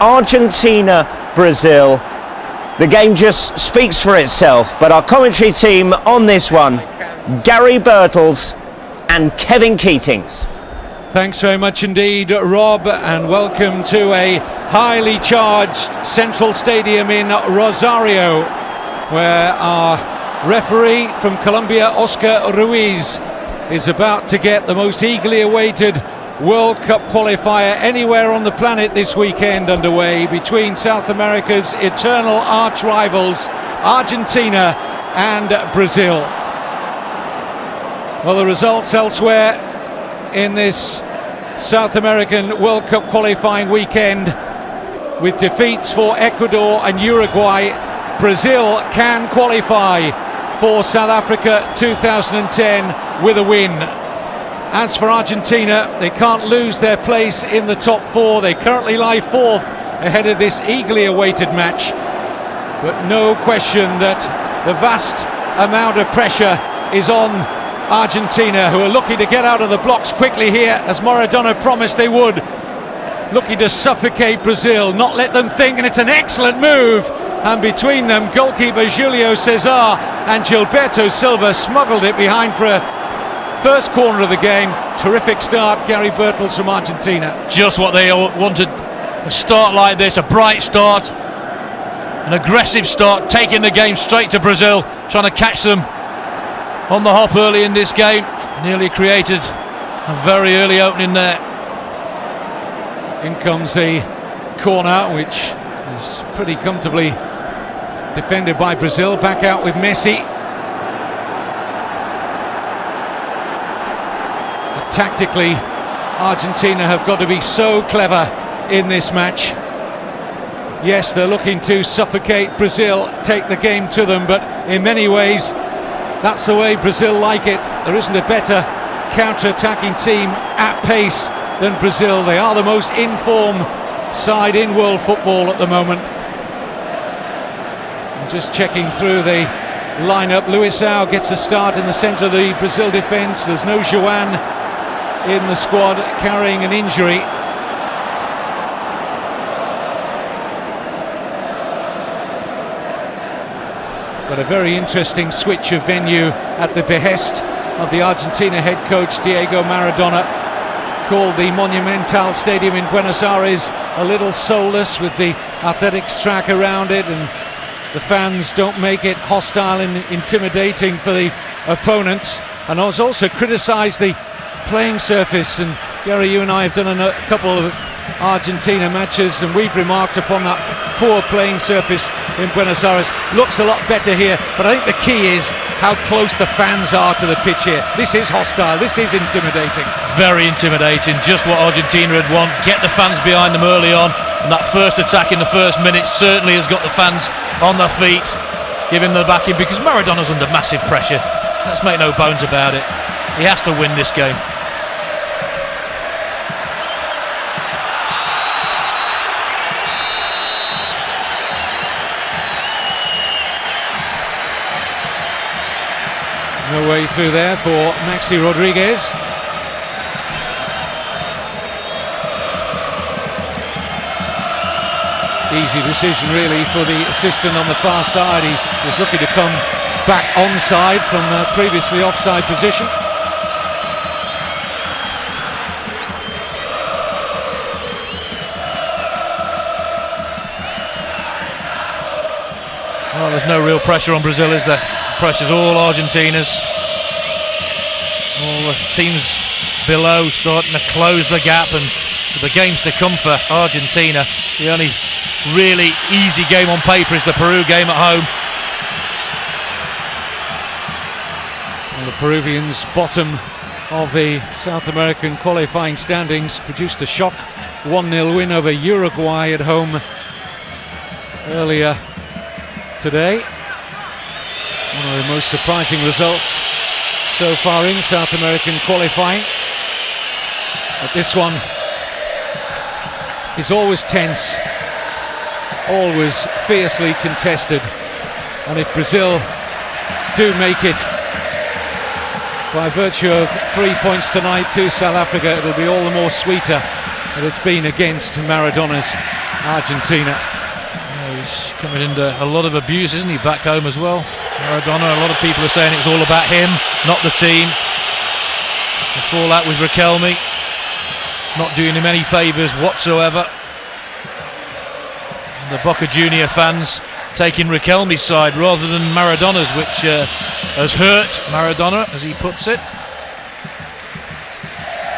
Argentina-Brazil. The game just speaks for itself, but our commentary team on this one, Gary Birtles and Kevin Keatings. Thanks very much indeed, Rob, and welcome to a highly charged Central Stadium in Rosario, where our referee from Colombia, Oscar Ruiz, is about to get the most eagerly awaited World Cup qualifier anywhere on the planet this weekend underway between South America's eternal arch rivals, Argentina and Brazil. Well, the results elsewhere in this South American World Cup qualifying weekend, with defeats for Ecuador and Uruguay, Brazil can qualify for South Africa 2010 with a win. As for Argentina, they can't lose their place in the top four. They currently lie fourth ahead of this eagerly awaited match. But no question that the vast amount of pressure is on Argentina, who are looking to get out of the blocks quickly here, as Maradona promised they would. Looking to suffocate Brazil, not let them think, and it's an excellent move. And between them, goalkeeper Julio Cesar and Gilberto Silva smuggled it behind for a first corner of the game. Terrific start, Gary Birtles from Argentina. Just what they wanted, a start like this, a bright start, an aggressive start, taking the game straight to Brazil, trying to catch them on the hop early in this game. Nearly created a very early opening there. In comes the corner, which is pretty comfortably defended by Brazil. Back out with Messi. Tactically, Argentina have got to be so clever in this match. Yes, they're looking to suffocate Brazil, take the game to them, but in many ways that's the way Brazil like it. There isn't a better counter-attacking team at pace than Brazil. They are the most in-form side in world football at the moment. And just checking through the lineup, Luisao gets a start in the centre of the Brazil defence. There's no Joan in the squad, carrying an injury. But a very interesting switch of venue at the behest of the Argentina head coach Diego Maradona. Called the Monumental Stadium in Buenos Aires a little soulless, with the athletics track around it, and the fans don't make it hostile and intimidating for the opponents. And I was also criticised the playing surface, and Gary, you and I have done a couple of Argentina matches, and we've remarked upon that poor playing surface in Buenos Aires. Looks a lot better here, but I think the key is how close the fans are to the pitch here. This is hostile, this is intimidating. Very intimidating, just what Argentina had want. Get the fans behind them early on, and that first attack in the first minute certainly has got the fans on their feet, giving them the backing, because Maradona's under massive pressure. Let's make no bones about it. He has to win this game. No way through there for Maxi Rodriguez. Easy decision really for the assistant on the far side. He was looking to come back onside from the previously offside position. Well, there's no real pressure on Brazil, is there? Pressure's all Argentina's. All the teams below starting to close the gap, and the games to come for Argentina. The only really easy game on paper is the Peru game at home. Well, the Peruvians, bottom of the South American qualifying standings, produced a shock 1-0 win over Uruguay at home earlier today. One of the most surprising results so far in South American qualifying. But this one is always tense, always fiercely contested. And if Brazil do make it by virtue of 3 points tonight to South Africa, it'll be all the more sweeter that it's been against Maradona's Argentina. He's coming under a lot of abuse, isn't he, back home as well? Maradona, a lot of people are saying it's all about him, not the team. The fallout with Riquelme, not doing him any favours whatsoever. The Boca Junior fans taking Riquelme's side rather than Maradona's, which has hurt Maradona, as he puts it.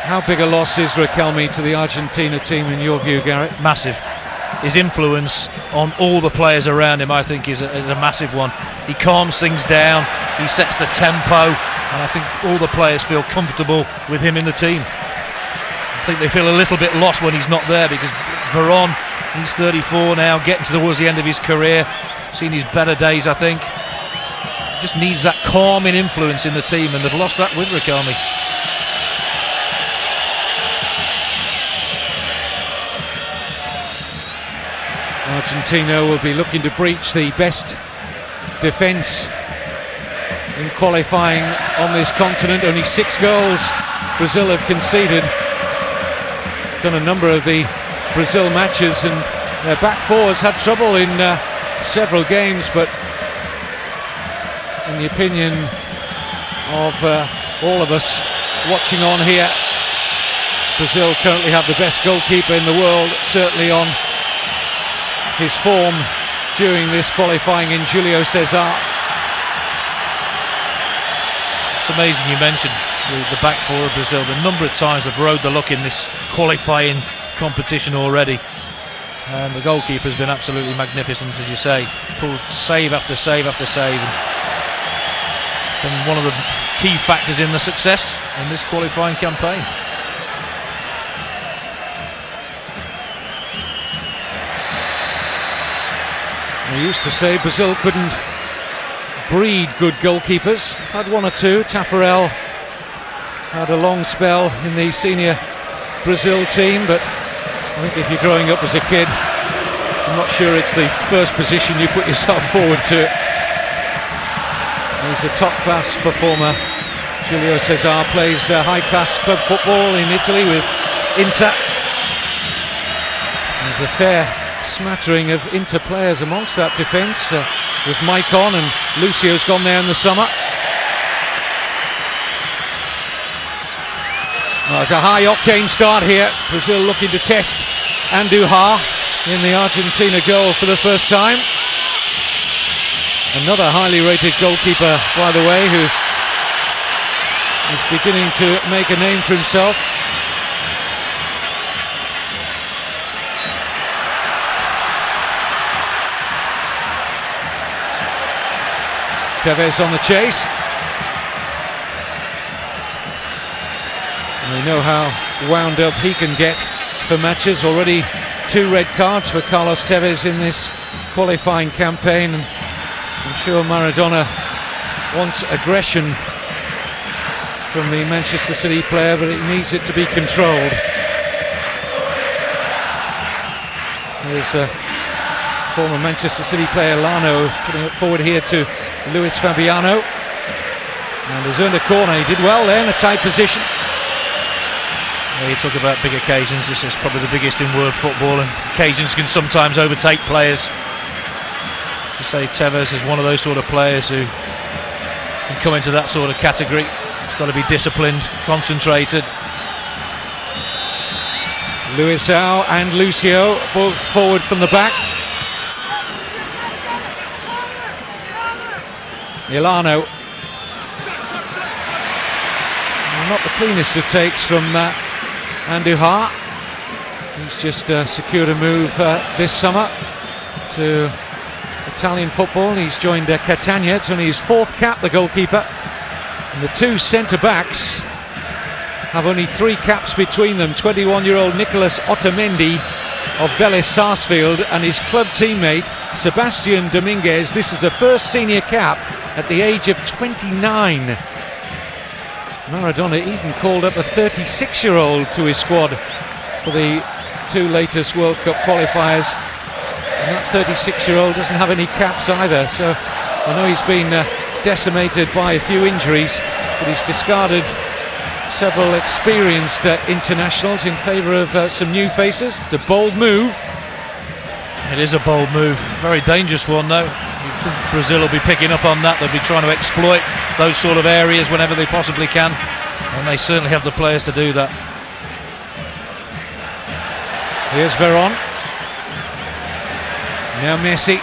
How big a loss is Riquelme to the Argentina team in your view, Garrett? Massive. His influence on all the players around him, I think, is a massive one. He calms things down, he sets the tempo, and I think all the players feel comfortable with him in the team. I think they feel a little bit lost when he's not there, because Veron, he's 34 now, getting towards the end of his career, seen his better days, I think. Just needs that calming influence in the team, and they've lost that with Riquelme. Argentina will be looking to breach the best defence in qualifying on this continent. Only 6 goals Brazil have conceded. Done a number of the Brazil matches, and their back four has had trouble in several games, but in the opinion of all of us watching on here, Brazil currently have the best goalkeeper in the world, certainly on his form during this qualifying in Julio Cesar. It's amazing you mentioned the back four of Brazil, the number of times they've rode the luck in this qualifying competition already, and the goalkeeper's been absolutely magnificent, as you say, pulled save after save after save, and been one of the key factors in the success in this qualifying campaign. We used to say Brazil couldn't breed good goalkeepers. Had one or two. Tafarel had a long spell in the senior Brazil team, but I think if you're growing up as a kid, I'm not sure it's the first position you put yourself forward to. He's a top-class performer. Julio Cesar plays high-class club football in Italy with Inter. There's a fair smattering of Inter players amongst that defence, with Maicon, and Lucio's gone there in the summer. Well, it's a high-octane start here. Brazil looking to test Andujar in the Argentina goal for the first time. Another highly rated goalkeeper, by the way, who is beginning to make a name for himself. Tevez on the chase. And we know how wound up he can get for matches. Already 2 red cards for Carlos Tevez in this qualifying campaign. And I'm sure Maradona wants aggression from the Manchester City player, but it needs it to be controlled. There's a former Manchester City player, Lano, putting it forward here to Luis Fabiano, and has earned a corner. He did well there in a tight position. Yeah, you talk about big occasions, this is probably the biggest in world football, and occasions can sometimes overtake players. To say Tevez is one of those sort of players who can come into that sort of category. He's got to be disciplined, concentrated. Luisao and Lucio both forward from the back. Milano, not the cleanest of takes from Andujar. He's just secured a move this summer to Italian football. He's joined Catania. It's only his 4th cap, the goalkeeper, and the 2 centre-backs have only 3 caps between them. 21-year-old Nicolas Otamendi of Vélez Sarsfield and his club teammate Sebastian Dominguez. This is a first senior cap at the age of 29. Maradona even called up a 36-year-old to his squad for the 2 latest World Cup qualifiers, and that 36-year-old doesn't have any caps either. So I know he's been decimated by a few injuries, but he's discarded several experienced internationals in favour of some new faces. It's a bold move, It is a bold move, very dangerous one though. Brazil will be picking up on that. They'll be trying to exploit those sort of areas whenever they possibly can, and they certainly have the players to do that. Here's Veron. Now Messi.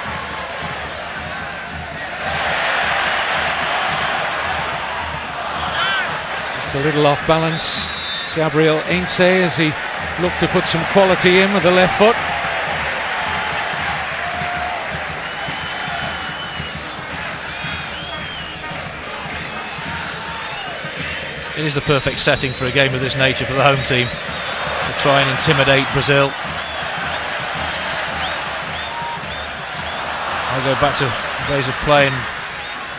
Just a little off balance, Gabriel Heinze, as he looked to put some quality in with the left foot. It is the perfect setting for a game of this nature for the home team, to try and intimidate Brazil. I'll go back to the days of playing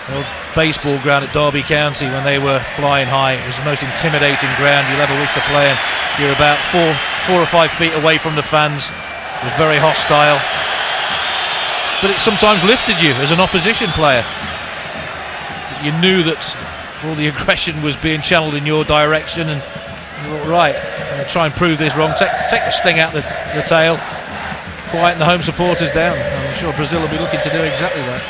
the old baseball ground at Derby County when they were flying high. It was the most intimidating ground you'll ever wish to play in. You're about four or 5 feet away from the fans. It was very hostile, but it sometimes lifted you as an opposition player. You knew that all the aggression was being channeled in your direction, and you thought, right, I'm going to try and prove this wrong, take the sting out the tail, quieten the home supporters down. I'm sure Brazil will be looking to do exactly that.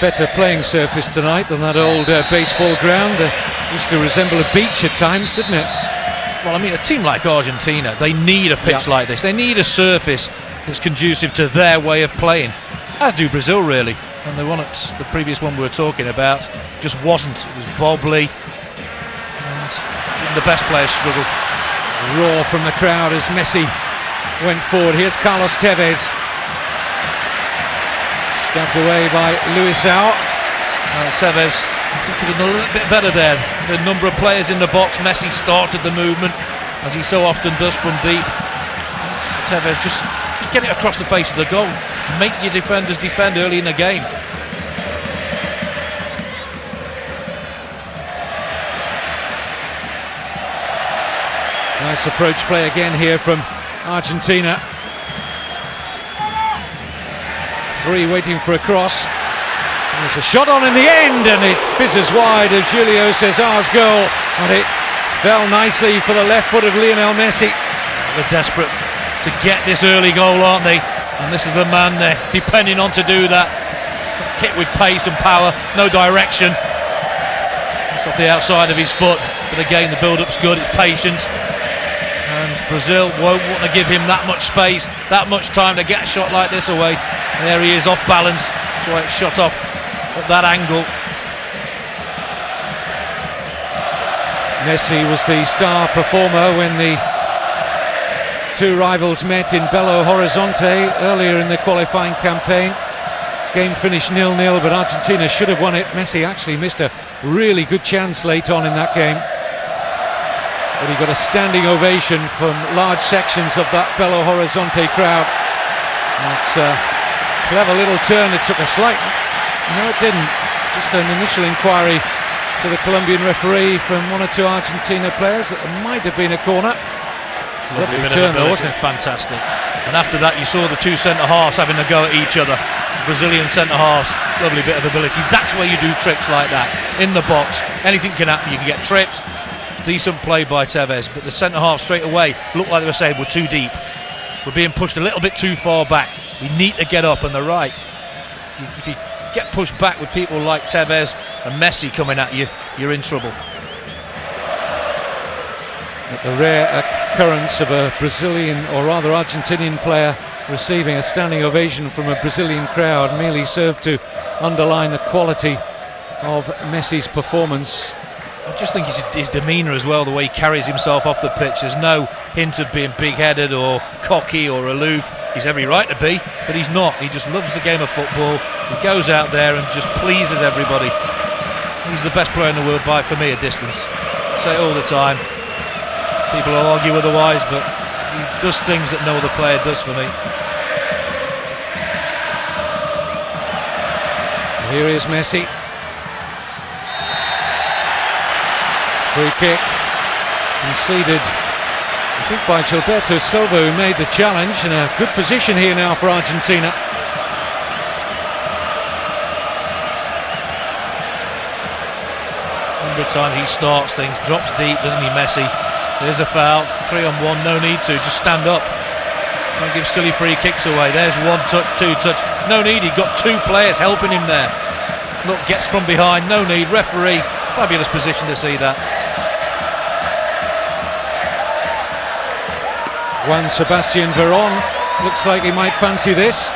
Better playing surface tonight than that old baseball ground. Used to resemble a beach at times, didn't it? Well, I mean, a team like Argentina, they need a pitch like this. They need a surface that's conducive to their way of playing, as do Brazil really. And the one at the previous one we were talking about just wasn't. It was wobbly, and even the best players struggled. A roar from the crowd as Messi went forward. Here's Carlos Tevez, stabbed away by Luisao. Tevez, I think, could have done a little bit better there. The number of players in the box. Messi started the movement, as he so often does from deep. Tevez just get it across the face of the goal. Make your defenders defend early in the game. Nice approach play again here from Argentina. 3 waiting for a cross. There's a shot on in the end, and it fizzes wide of Julio Cesar's goal, and it fell nicely for the left foot of Lionel Messi. They're desperate to get this early goal, aren't they? And this is the man they're depending on to do that. Hit with pace and power, no direction. It's off the outside of his foot, but again the build-up's good, it's patient. And Brazil won't want to give him that much space, that much time to get a shot like this away. And there he is, off balance. That's why it's shot off at that angle. Messi was the star performer when the two rivals met in Belo Horizonte earlier in the qualifying campaign. Game finished 0-0, but Argentina should have won it. Messi actually missed a really good chance late on in that game, but he got a standing ovation from large sections of that Belo Horizonte crowd. It's a clever little turn. It took a slight... No, it didn't. Just an initial inquiry to the Colombian referee from 1 or 2 Argentina players that there might have been a corner. Lovely turn though, wasn't it? Fantastic. And after that you saw the two centre-halves having a go at each other. Brazilian centre-halves, lovely bit of ability. That's where you do tricks like that. In the box, anything can happen. You can get tripped. Decent play by Tevez, but the centre-half straight away looked like they were saying we're too deep. We're being pushed a little bit too far back. We need to get up, and they're right. If you get pushed back with people like Tevez and Messi coming at you, you're in trouble. The rare occurrence of a Brazilian, or rather Argentinian player receiving a standing ovation from a Brazilian crowd merely served to underline the quality of Messi's performance. I just think his demeanour as well, the way he carries himself off the pitch. There's no hint of being big-headed or cocky or aloof. He's every right to be, but he's not. He just loves the game of football. He goes out there and just pleases everybody. He's the best player in the world by, for me, a distance. I say it all the time. People will argue otherwise, but he does things that no other player does for me. Here is Messi. Free kick conceded, I think, by Gilberto Silva, who made the challenge. In a good position here now for Argentina. Every time he starts things, drops deep, doesn't he, Messi? There's a foul, 3-on-1, no need to, just stand up. Don't give silly free kicks away. There's one touch, two touch. No need, he got two players helping him there. Look, gets from behind, no need. Referee, fabulous position to see that. Juan Sebastian Veron looks like he might fancy this.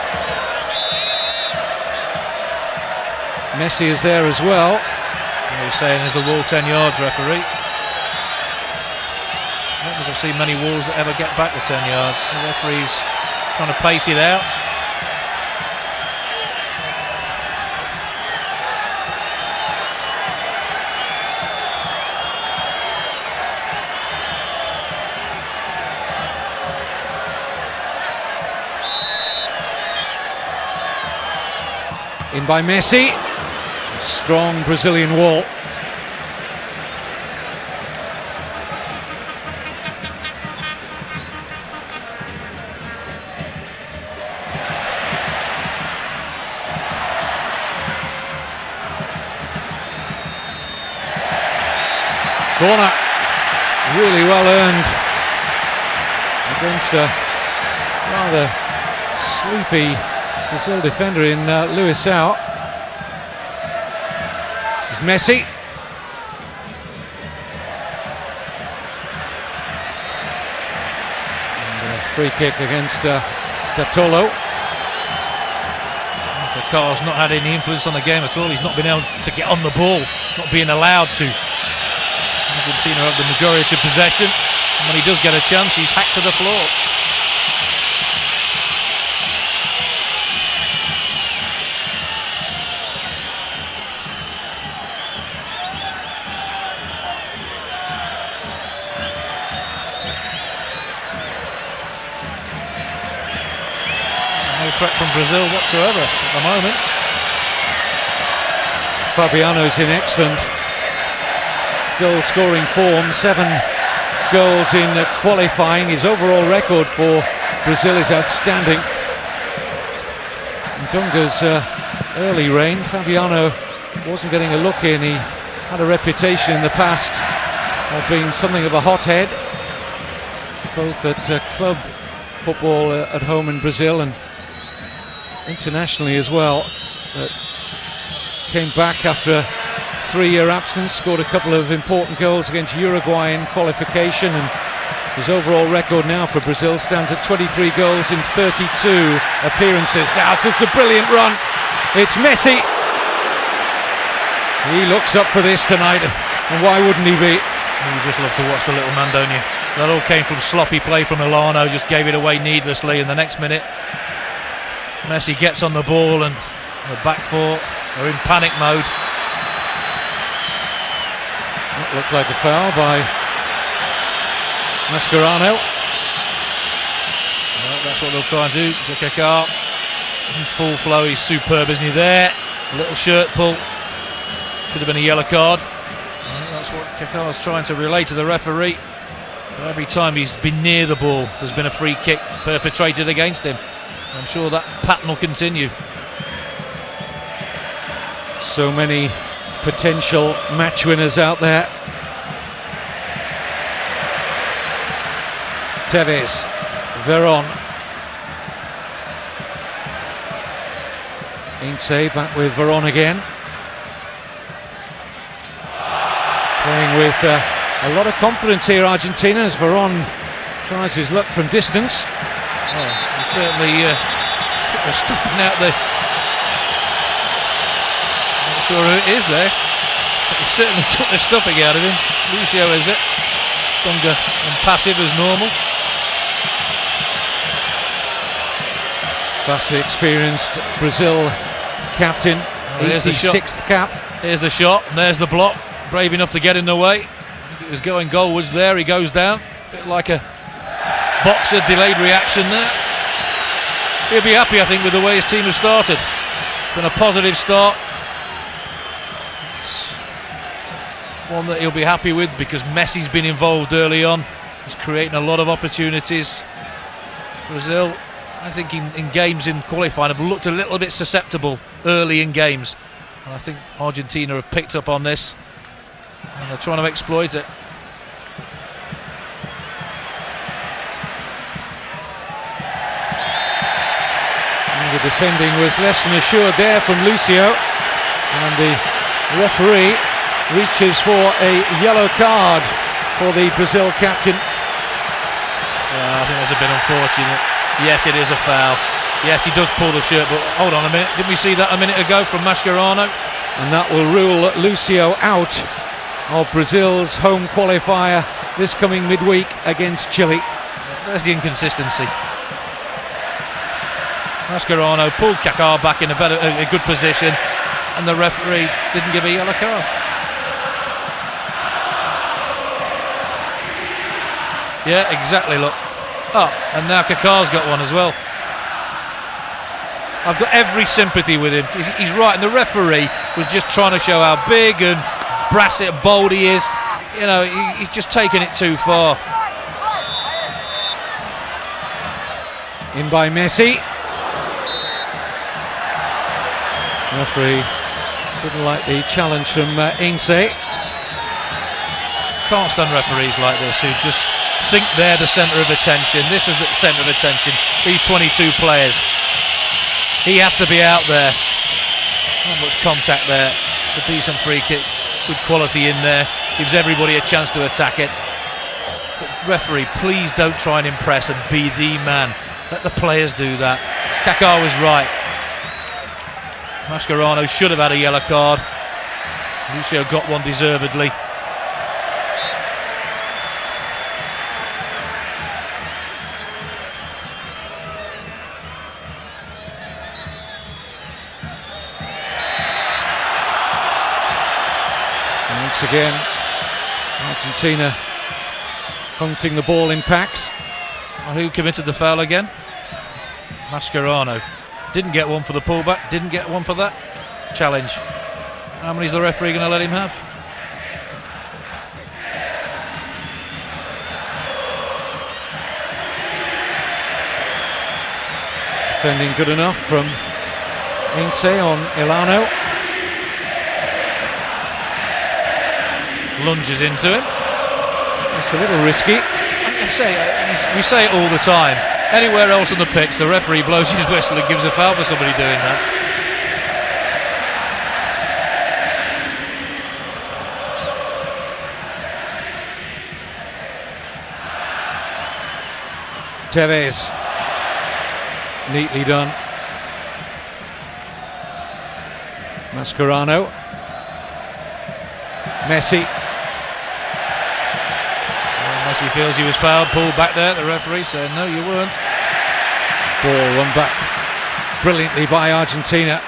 Messi is there as well. He's saying there's the wall 10 yards, referee. I don't think I've seen many walls that ever get back to 10 yards. The referee's trying to pace it out. In by Messi. Strong Brazilian wall. Corner, really well earned against a rather sleepy Brazil defender in Luisao. This is Messi. And a free kick against Datolo. Kaká's not had any influence on the game at all. He's not been able to get on the ball, not being allowed to. Argentina have the majority of possession, and when he does get a chance, he's hacked to the floor. No threat from Brazil whatsoever at the moment. Fabiano's in excellent goal scoring form, 7 goals in qualifying. His overall record for Brazil is outstanding. In Dunga's early reign, Fabiano wasn't getting a look in. He had a reputation in the past of being something of a hothead, both at club football at home in Brazil and internationally as well. But came back after a 3-year absence, scored a couple of important goals against Uruguay in qualification, and his overall record now for Brazil stands at 23 goals in 32 appearances. Now it's a brilliant run. It's Messi. He looks up for this tonight, and why wouldn't he be? You just love to watch the little man, don't you? That all came from sloppy play from Milano, just gave it away needlessly, and the next minute Messi gets on the ball and the back four are in panic mode. That looked like a foul by Mascherano. Well, that's what they'll try and do. Kaká in full flow, he's superb, isn't he? There, a little shirt pull, should have been a yellow card. That's what Kaká's trying to relay to the referee. But every time he's been near the ball, there's been a free kick perpetrated against him. I'm sure that pattern will continue. So many potential match winners out there. Tevez, Veron, Ince back with Veron again. Playing with a lot of confidence here, Argentina, as Veron tries his luck from distance. Well, he certainly took the stuffing out the... Not sure who it is there, but he certainly took the stuffing out of him. Lucio, is it? Dunga impassive as normal. Vastly experienced Brazil captain, 86th cap. Here's the shot, and there's the block. Brave enough to get in the way. It was going goalwards there, he goes down. A bit like a boxer, delayed reaction there. He'll be happy, I think, with the way his team has started. It's been a positive start. It's one that he'll be happy with because Messi's been involved early on. He's creating a lot of opportunities. Brazil, I think in games in qualifying, have looked a little bit susceptible early in games. And I think Argentina have picked up on this. And they're trying to exploit it. The defending was less than assured there from Lucio, and the referee reaches for a yellow card for the Brazil captain. I think that's a bit unfortunate. Yes, it is a foul. Yes, he does pull the shirt, but hold on a minute. Didn't we see that a minute ago from Mascherano? And that will rule Lucio out of Brazil's home qualifier this coming midweek against Chile. There's the inconsistency. Mascherano pulled Kaká back in a good position, and the referee didn't give a yellow card. Yeah, exactly, look. Oh, and now Kaká's got one as well. I've got every sympathy with him. He's right, and the referee was just trying to show how big and brass and bold he is. You know, he's just taken it too far. In by Messi. Referee didn't like the challenge from Ince. Can't stand referees like this who just think they're the centre of attention. This is the centre of attention. These 22 players. He has to be out there. Not much contact there. It's a decent free kick. Good quality in there. Gives everybody a chance to attack it. But referee, please don't try and impress and be the man. Let the players do that. Kaká was right. Mascherano should have had a yellow card. Lucio got one deservedly. Once again, Argentina hunting the ball in packs. Who committed the foul again? Mascherano. Didn't get one for the pullback, didn't get one for that challenge. How many's the referee going to let him have? Defending good enough from Ince on Elano. Lunges into him. It's a little risky. We say it all the time. Anywhere else on the pitch, the referee blows his whistle and gives a foul for somebody doing that. Tevez. Neatly done. Mascherano. Messi. Messi feels he was fouled, pulled back there. The referee said, no, you weren't. Ball run back brilliantly by Argentina.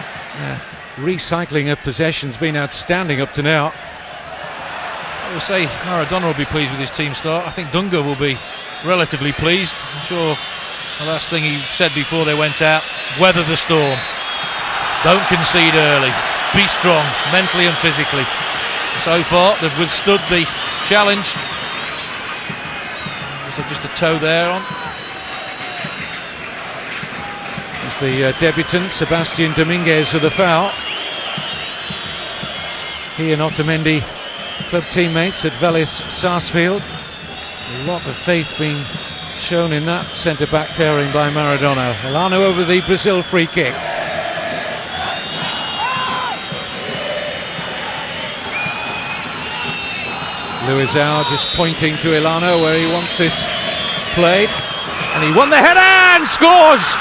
Recycling of possession's been outstanding up to now. I would say Maradona will be pleased with his team start. I think Dunga will be relatively pleased. I'm sure the last thing he said before they went out, weather the storm. Don't concede early. Be strong, mentally and physically. So far, they've withstood the challenge. So just a toe there on. It's the debutant Sebastian Dominguez with a foul. He and Otamendi, club teammates at Vélez Sarsfield. A lot of faith being shown in that centre-back pairing by Maradona. Elano over the Brazil free kick. Luizão just pointing to Elano where he wants this played, and he won the header and scores!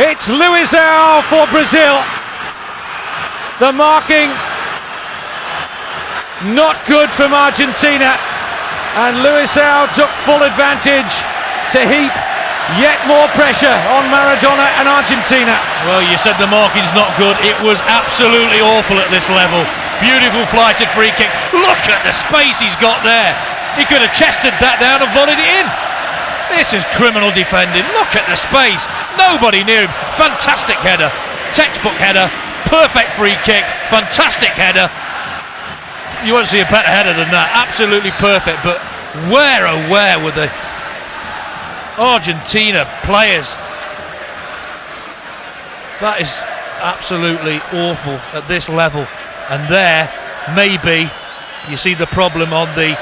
It's Luizão for Brazil. The marking not good from Argentina, and Luizão took full advantage to heap yet more pressure on Maradona and Argentina. Well, you said the marking's not good. It was absolutely awful at this level. Beautiful flighted free kick. Look at the space he's got there. He could have chested that down and volleyed it in. This is criminal defending. Look at the space. Nobody near him. Fantastic header. Textbook header. Perfect free kick. Fantastic header. You won't see a better header than that. Absolutely perfect. But where, oh where were the Argentina players? That is absolutely awful at this level. And there, maybe, you see the problem on the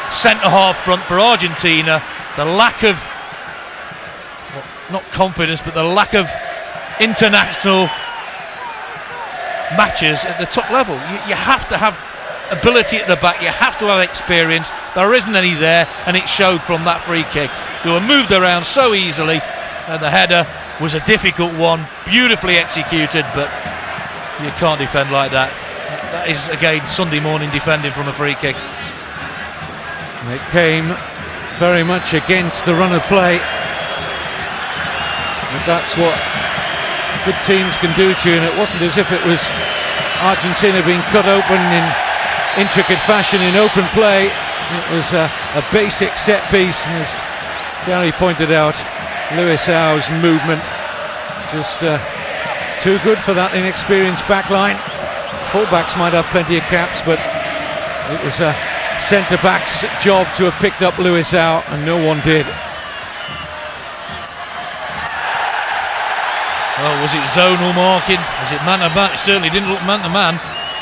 centre-half front for Argentina. The lack of, well, not confidence, but the lack of international matches at the top level. You have to have ability at the back, you have to have experience. There isn't any there, and it showed from that free kick. They were moved around so easily, and the header was a difficult one, beautifully executed, but you can't defend like that. That is, again, Sunday morning defending from a free kick. It came very much against the run of play, but that's what good teams can do to you, and it wasn't as if it was Argentina being cut open in intricate fashion in open play. It was a basic set piece, and as Gary pointed out, Luisão's movement just too good for that inexperienced backline. Fullbacks might have plenty of caps, but it was a centre-back's job to have picked up Luisão, and no one did. Well, was it zonal marking? Was it man-to-man? It certainly didn't look man-to-man.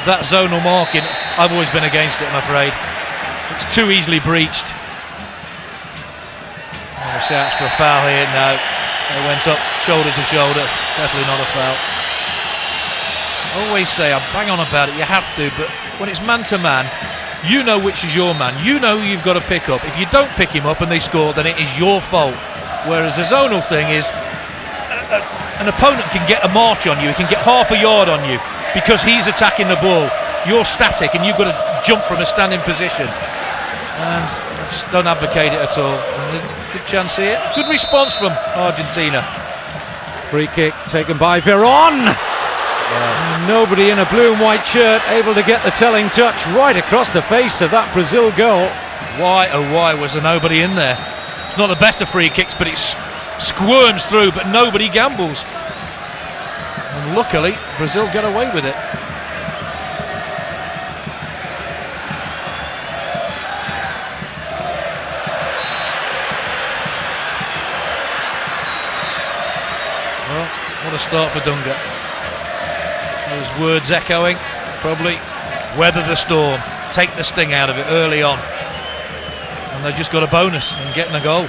That zonal marking, I've always been against it, I'm afraid. It's too easily breached. Shouts for a foul here. No, they went up shoulder to shoulder. Definitely not a foul. I always say, I bang on about it, you have to, but when it's man-to-man, you know which is your man. You know who you've got to pick up. If you don't pick him up and they score, then it is your fault. Whereas the zonal thing is, an opponent can get a march on you, he can get half a yard on you because he's attacking the ball. You're static and you've got to jump from a standing position. And I just don't advocate it at all. Good chance here. Good response from Argentina. Free kick taken by Veron. Yeah. Nobody in a blue and white shirt able to get the telling touch right across the face of that Brazil goal. Why, oh why was there nobody in there? It's not the best of free kicks, but it squirms through, but nobody gambles. And luckily, Brazil got away with it. Well, what a start for Dunga. Those words echoing, probably weather the storm, take the sting out of it early on. And they've just got a bonus in getting a goal.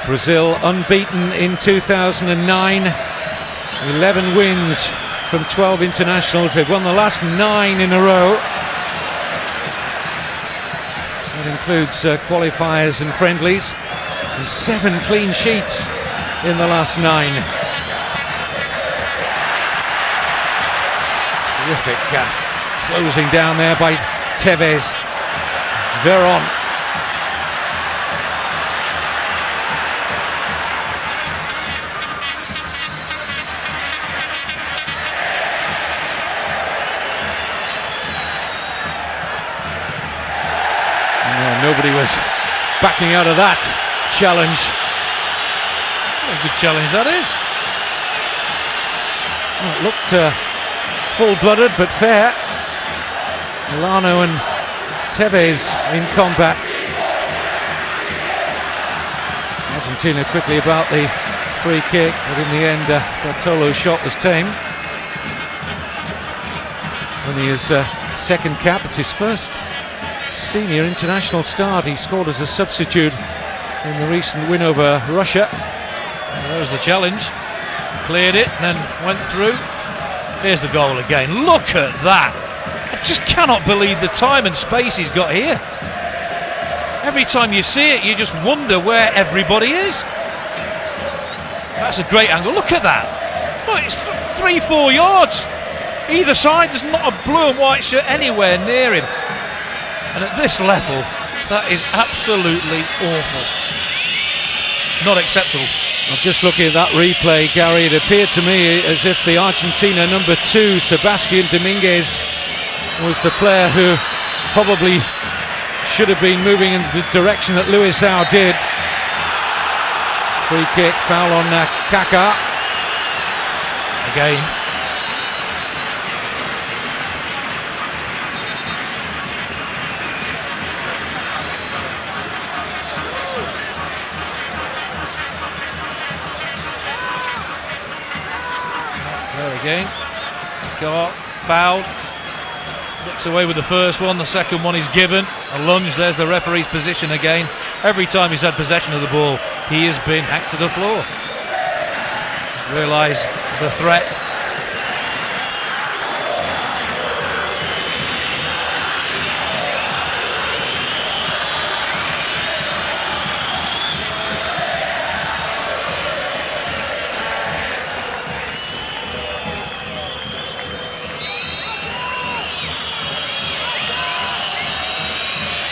Brazil unbeaten in 2009, 11 wins from 12 internationals. They've won the last 9 in a row. That includes qualifiers and friendlies, and 7 clean sheets in the last 9. Terrific closing down there by Tevez. Veron. Nobody was backing out of that challenge. What a good challenge that is. Well, it looked full-blooded but fair. Milano and Tevez in combat. Argentina quickly about the free kick, but in the end Bartolo's shot was tame. Only his second cap, it's his first senior international start. He scored as a substitute in the recent win over Russia. There was the challenge, cleared it and then went through. Here's the goal again. Look at that. I just cannot believe the time and space he's got here. Every time you see it, you just wonder where everybody is. That's a great angle. Look at that. Look, it's 3-4 yards either side. There's not a blue and white shirt anywhere near him. And at this level, that is absolutely awful. Not acceptable. Well, just looking at that replay, Gary, it appeared to me as if the Argentina number 2, Sebastian Dominguez, was the player who probably should have been moving in the direction that Luisão did. Free kick, foul on Kaká. Again. Again, got fouled, gets away with the first one, the second one is given, a lunge. There's the referee's position again. Every time he's had possession of the ball, he has been hacked to the floor. realise the threat.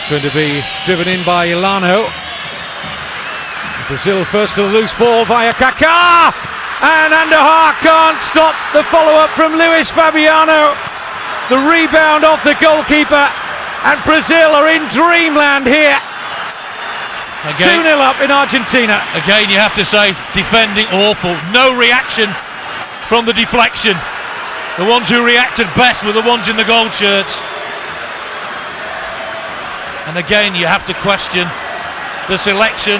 Going to be driven in by Ilano. Brazil first to the loose ball via Kaká, and Andujar can't stop the follow-up from Luis Fabiano. The rebound off the goalkeeper, and Brazil are in dreamland here. 2-0 up in Argentina. Again, you have to say, defending awful. No reaction from the deflection. The ones who reacted best were the ones in the gold shirts. And again, you have to question the selection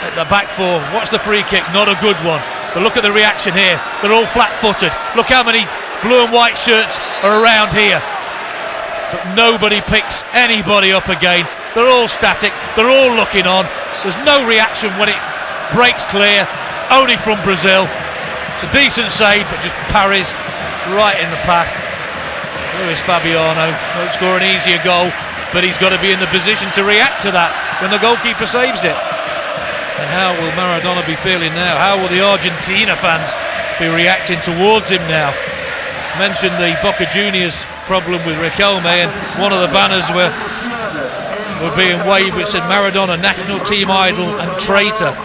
at the back four. What's the free kick? Not a good one. But look at the reaction here. They're all flat-footed. Look how many blue and white shirts are around here. But nobody picks anybody up again. They're all static. They're all looking on. There's no reaction when it breaks clear. Only from Brazil. It's a decent save, but just parries right in the path. Luis Fabiano won't score an easier goal, but he's got to be in the position to react to that when the goalkeeper saves it. And how will Maradona be feeling now? How will the Argentina fans be reacting towards him now? Mentioned the Boca Juniors problem with Riquelme, and one of the banners were being waved which said Maradona, national team idol and traitor.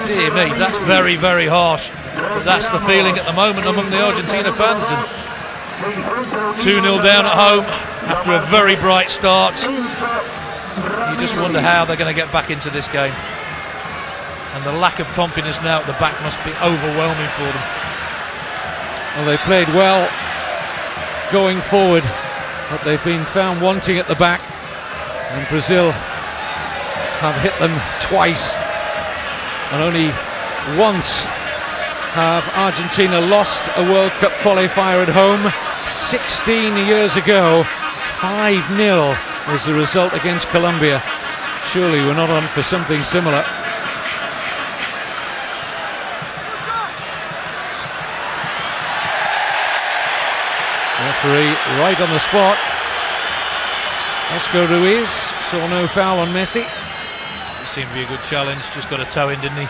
Dear me, that's very, very harsh. But that's the feeling at the moment among the Argentina fans. And 2-0 down at home after a very bright start. You just wonder how they're going to get back into this game. And the lack of confidence now at the back must be overwhelming for them. Well, they played well going forward, but they've been found wanting at the back. And Brazil have hit them twice. And only once have Argentina lost a World Cup qualifier at home. 16 years ago, 5-0 was the result against Colombia. Surely we're not on for something similar. Referee right on the spot. Oscar Ruiz saw no foul on Messi. It seemed to be a good challenge, just got a toe in, didn't he?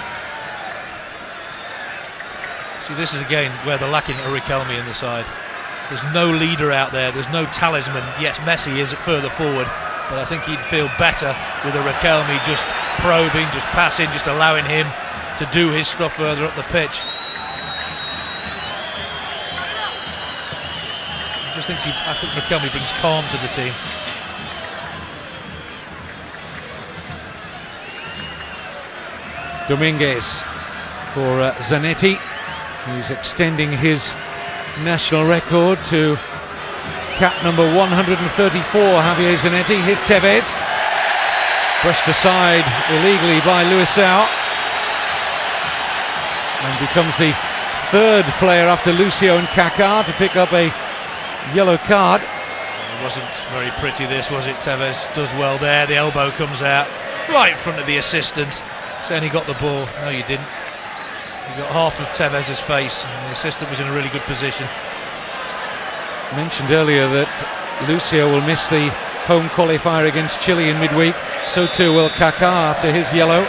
See, this is again where they're lacking a Riquelme in the side. There's no leader out there, there's no talisman. Yes, Messi is further forward, but I think he'd feel better with a Riquelme just probing, just passing, just allowing him to do his stuff further up the pitch. I think Riquelme brings calm to the team. Dominguez for Zanetti, who's extending his national record to cap number 134, Javier Zanetti. Here's Tevez, brushed aside illegally by Luisao, and becomes the third player after Lucio and Kaká to pick up a yellow card. It wasn't very pretty, this, was it? Tevez does well there, the elbow comes out right in front of the assistant, saying he got the ball. No, you didn't. You got half of Tevez's face, and the assistant was in a really good position. Mentioned earlier that Lucio will miss the home qualifier against Chile in midweek. So too will Kaká after his yellow.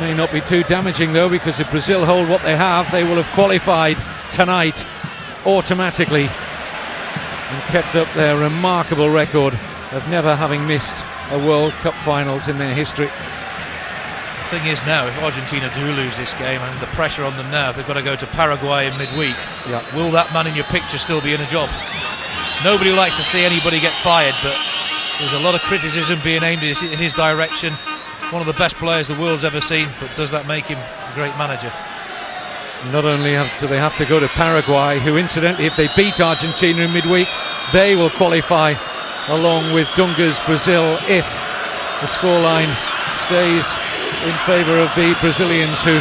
May not be too damaging though, because if Brazil hold what they have, they will have qualified tonight automatically and kept up their remarkable record of never having missed a World Cup finals in their history. The thing is now, if Argentina do lose this game, and the pressure on them now, they've got to go to Paraguay in midweek, will that man in your picture still be in a job? Nobody likes to see anybody get fired, but there's a lot of criticism being aimed in his direction. One of the best players the world's ever seen, but does that make him a great manager? Not only do they have to go to Paraguay, who incidentally, if they beat Argentina in midweek, they will qualify along with Dunga's Brazil if the scoreline stays in favour of the Brazilians, who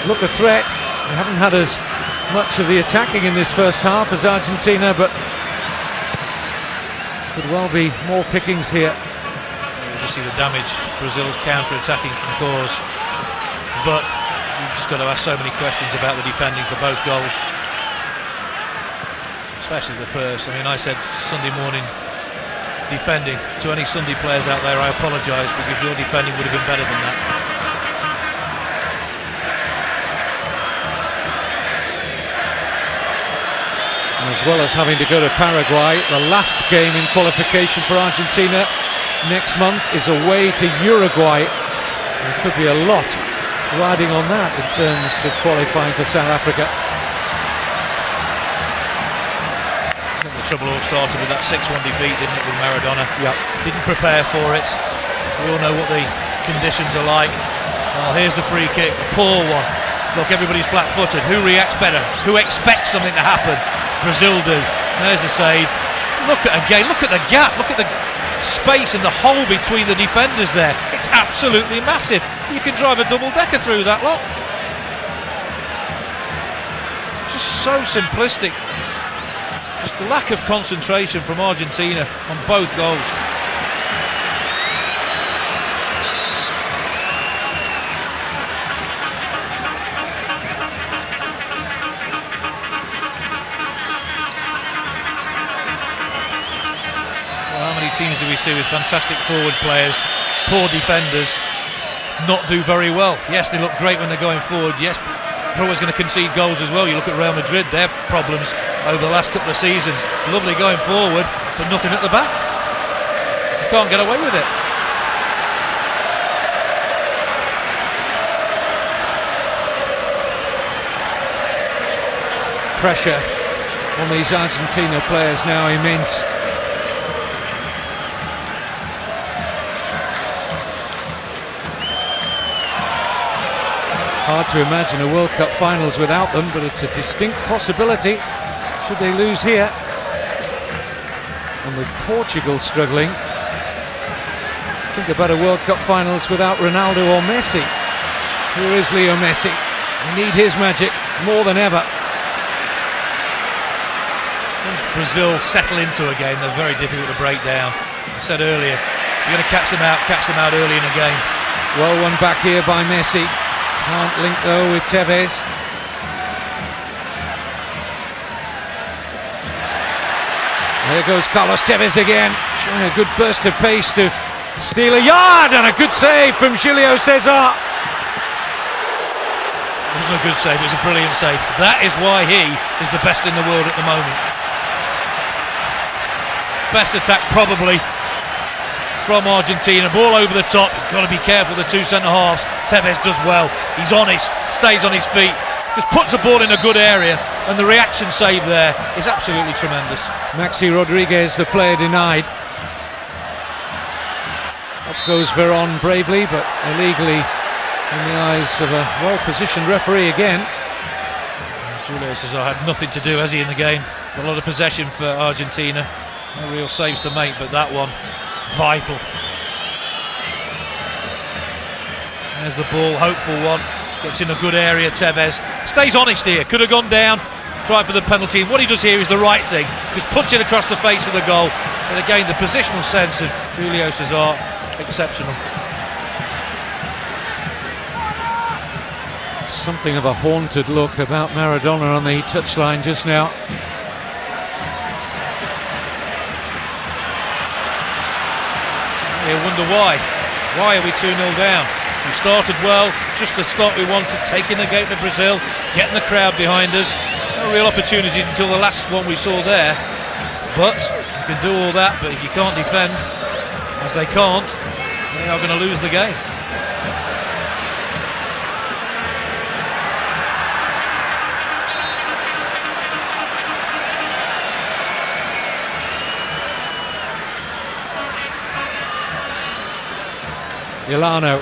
look a threat. They haven't had as much of the attacking in this first half as Argentina, but could well be more pickings here. You see the damage Brazil's counter-attacking can cause, but You've just got to ask so many questions about the defending for both goals, especially the first. I mean, I said Sunday morning defending to any Sunday players out there, I apologise, because your defending would have been better than that. As well as having to go to Paraguay, the last game in qualification for Argentina next month is away to Uruguay. There could be a lot riding on that in terms of qualifying for South Africa. I think the trouble all started with that 6-1 defeat, didn't it, with Maradona? Yep. Didn't prepare for it. We all know what the conditions are like. Well, here's the free kick, a poor one. Look, everybody's flat-footed. Who reacts better? Who expects something to happen? Brazil do. There's the save. Look at again. Look at the gap. Look at the space and the hole between the defenders there. It's absolutely massive. You can drive a double-decker through that lot. Just so simplistic. Just the lack of concentration from Argentina on both goals. How many teams do we see with fantastic forward players, poor defenders, not do very well? Yes, they look great when they're going forward. Yes, they're always going to concede goals as well. You look at Real Madrid, their problems over the last couple of seasons. Lovely going forward, but nothing at the back. You can't get away with it. Pressure on these Argentina players now immense. Hard to imagine a World Cup finals without them, but it's a distinct possibility should they lose here. And with Portugal struggling, think about a World Cup finals without Ronaldo or Messi. Here is Leo Messi. We need his magic more than ever. Once Brazil settle into a game, they're very difficult to break down. I said earlier, you're going to catch them out early in a game. Well, one back here by Messi. Can't link though with Tevez. There goes Carlos Tevez again, showing a good burst of pace to steal a yard, and a good save from Julio Cesar. It wasn't a good save, it was a brilliant save. That is why he is the best in the world at the moment. Best attack probably from Argentina, ball over the top. You've got to be careful, the two centre-halves. Tevez does well, he's honest, stays on his feet, just puts the ball in a good area, and the reaction save there is absolutely tremendous. Maxi Rodriguez, the player denied. Up goes Veron bravely, but illegally in the eyes of a well-positioned referee again. Julio Cesar had nothing to do, has he, in the game? A lot of possession for Argentina, no real saves to make, but that one, vital. There's the ball, hopeful one, gets in a good area. Tevez stays honest here, could have gone down, tried for the penalty, and what he does here is the right thing, just puts it across the face of the goal. And again, the positional sense of Julio Cesar, exceptional. Something of a haunted look about Maradona on the touchline just now. You wonder why. Why are we 2-0 down? We started well, just the start we wanted, taking the game to Brazil, getting the crowd behind us. No real opportunity until the last one we saw there. But you can do all that, but if you can't defend, as they can't, they are going to lose the game. Ilano.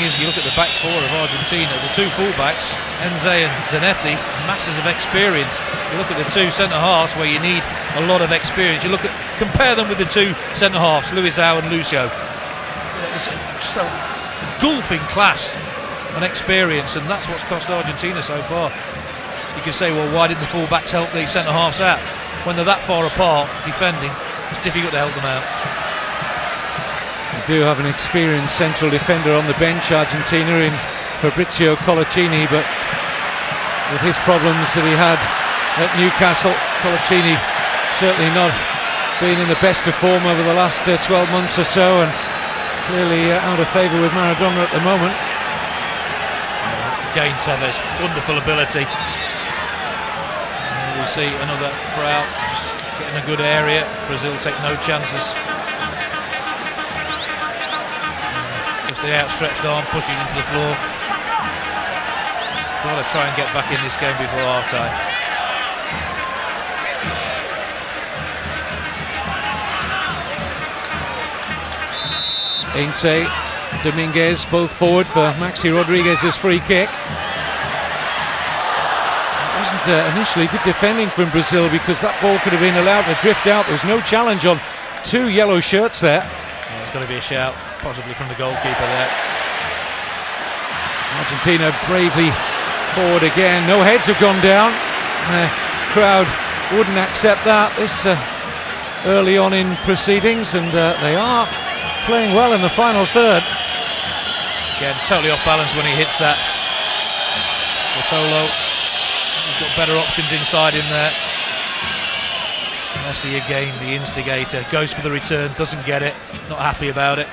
Is you look at the back four of Argentina, the two fullbacks, Enze and Zanetti, masses of experience. You look at the two centre-halves where you need a lot of experience. You look at, compare them with the two centre-halves, Luisao and Lucio. It's just a golfing class and experience, and that's what's cost Argentina so far. You can say, well, why didn't the full-backs help the centre-halves out? When they're that far apart defending, it's difficult to help them out. They do have an experienced central defender on the bench, Argentina, in Fabrizio Colaccini, but with his problems that he had at Newcastle, Colaccini certainly not been in the best of form over the last 12 months or so, and clearly out of favour with Maradona at the moment. Again, Tevez, wonderful ability. We see another throw out, just getting a good area. Brazil take no chances. Just the outstretched arm pushing into the floor. Got to try and get back in this game before half time. Ainse, Dominguez both forward for Maxi Rodriguez's free kick. It wasn't initially good defending from Brazil, because that ball could have been allowed to drift out. There was no challenge on two yellow shirts there. Well, there's got to be a shout, possibly from the goalkeeper there. Argentina bravely forward again. No heads have gone down. The crowd wouldn't accept that this early on in proceedings, and they are playing well in the final third. Again, totally off balance when he hits that. Rotolo, he's got better options inside him there. Messi again, the instigator, goes for the return, doesn't get it, not happy about it.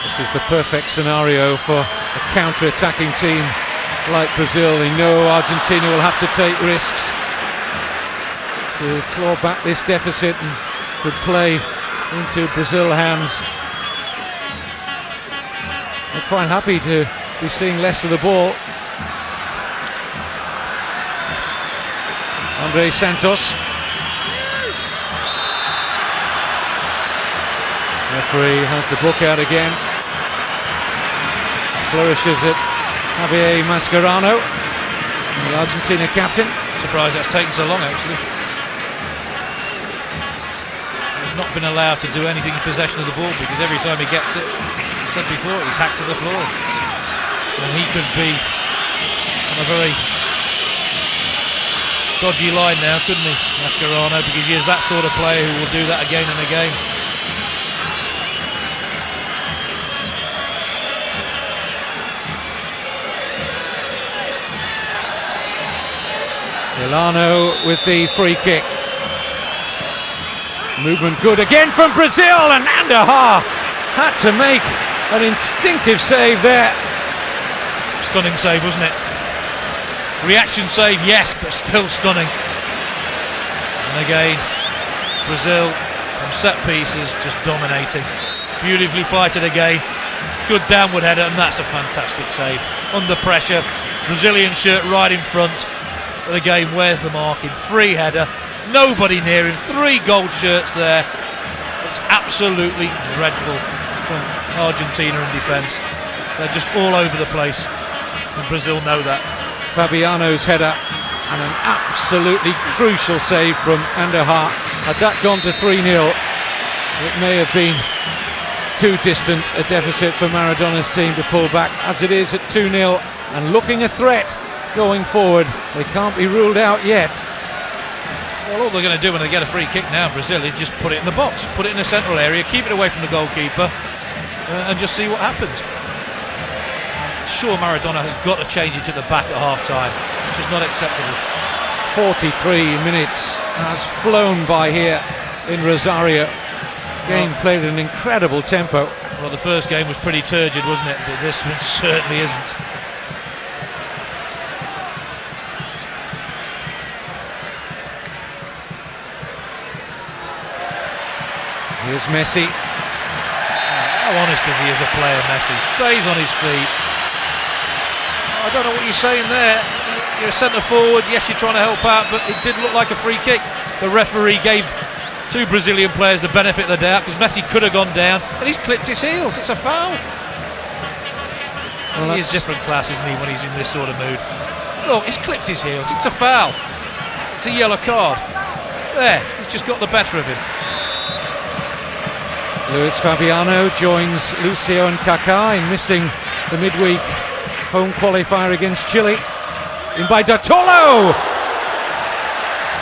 This is the perfect scenario for a counter-attacking team like Brazil. They know Argentina will have to take risks to claw back this deficit and could play into Brazil hands. They're quite happy to be seeing less of the ball. Andre Santos. Referee has the book out again. Flourishes at Javier Mascherano, the Argentina captain. Surprised that's taken so long, actually. He's not been allowed to do anything in possession of the ball, because every time he gets it, I said before, he's hacked to the floor. And he could be on a very dodgy line now, couldn't he, Mascherano, because he is that sort of player who will do that again and again. Milano with the free kick. Movement good again from Brazil, and Andujar had to make an instinctive save there. Stunning save, wasn't it? Reaction save, yes, but still stunning. And again, Brazil from set pieces just dominating. Beautifully fighted again. Good downward header, and that's a fantastic save. Under pressure, Brazilian shirt right in front. But again, where's the marking? Free header, nobody near him, 3 gold shirts there. It's absolutely dreadful from Argentina in defence. They're just all over the place, and Brazil know that. Fabiano's header, and an absolutely crucial save from Andujar. Had that gone to 3-0, it may have been too distant a deficit for Maradona's team to pull back. As it is at 2-0, and looking a threat going forward, they can't be ruled out yet. Well, all they're going to do when they get a free kick now, Brazil, is just put it in the box, put it in the central area, keep it away from the goalkeeper, and just see what happens. Sure, Maradona has got to change it to the back at half-time, which is not acceptable. 43 minutes has flown by here in Rosario. Game played at an incredible tempo. Well, the first game was pretty turgid, wasn't it? But this one certainly isn't. Here's Messi. How honest is he as a player, Messi? Stays on his feet. I don't know what you're saying there. You're a centre forward, yes, you're trying to help out, but it did look like a free kick. The referee gave 2 Brazilian players the benefit of the doubt, because Messi could have gone down, and he's clipped his heels. It's a foul. Well, he is different class, isn't he, when he's in this sort of mood? Look, he's clipped his heels. It's a foul. It's a yellow card. There, he's just got the better of him. Luis Fabiano joins Lucio and Kaká in missing the midweek home qualifier against Chile. In by Dartolo!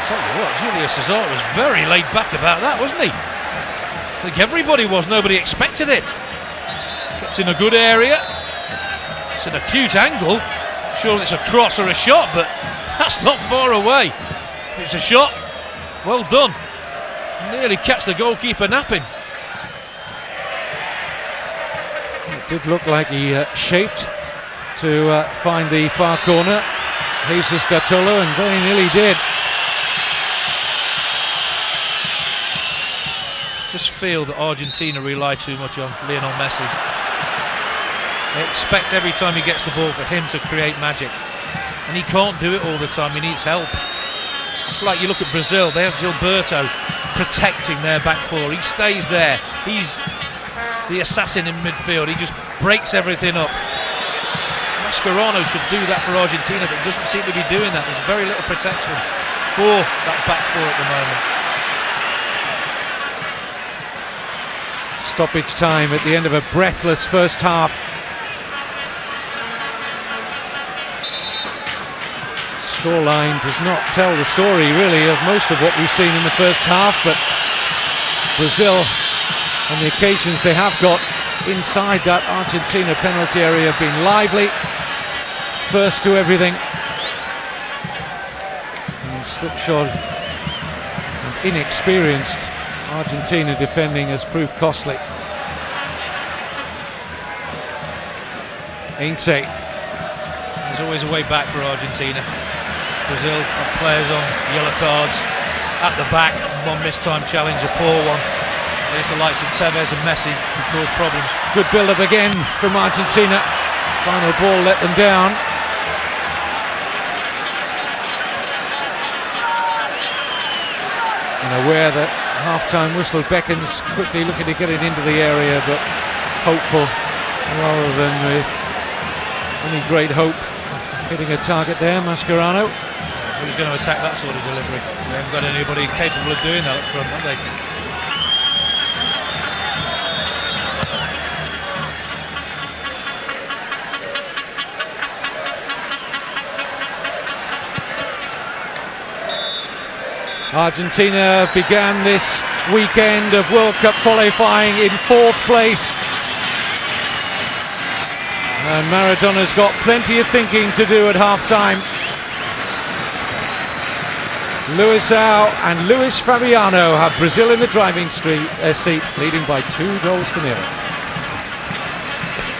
Tell you what, Julio César was very laid back about that, wasn't he? I think everybody was, nobody expected it. Gets in a good area. It's an acute angle. Sure it's a cross or a shot, but that's not far away. It's a shot. Well done. Nearly catch the goalkeeper napping. It did look like he shaped to find the far corner. Jesus Dartolo, and very nearly did. Just feel that Argentina rely too much on Lionel Messi. They expect every time he gets the ball for him to create magic, and he can't do it all the time. He needs help. It's like you look at Brazil, they have Gilberto protecting their back four. He stays there. He's the assassin in midfield. He just breaks everything up. Mascherano should do that for Argentina, but doesn't seem to be doing that. There's very little protection for that back four at the moment. Stoppage time at the end of a breathless first half. Scoreline does not tell the story really of most of what we've seen in the first half, but Brazil, on the occasions they have got inside that Argentina penalty area, have been lively, first to everything. And slipshod and inexperienced Argentina defending has proved costly. Ain't it? There's always a way back for Argentina. Brazil have players on yellow cards at the back. One missed time challenge, a poor one. There's the likes of Tevez and Messi who cause problems. Good build-up again from Argentina. Final ball let them down. And aware that half-time whistle beckons, quickly looking to get it into the area, but hopeful rather than with any great hope of hitting a target there. Mascherano. Who's going to attack that sort of delivery? They haven't got anybody capable of doing that up front, have they? Argentina began this weekend of World Cup qualifying in 4th place, and Maradona's got plenty of thinking to do at half-time. Luisao and Luis Fabiano have Brazil in the driving seat, leading by 2-0.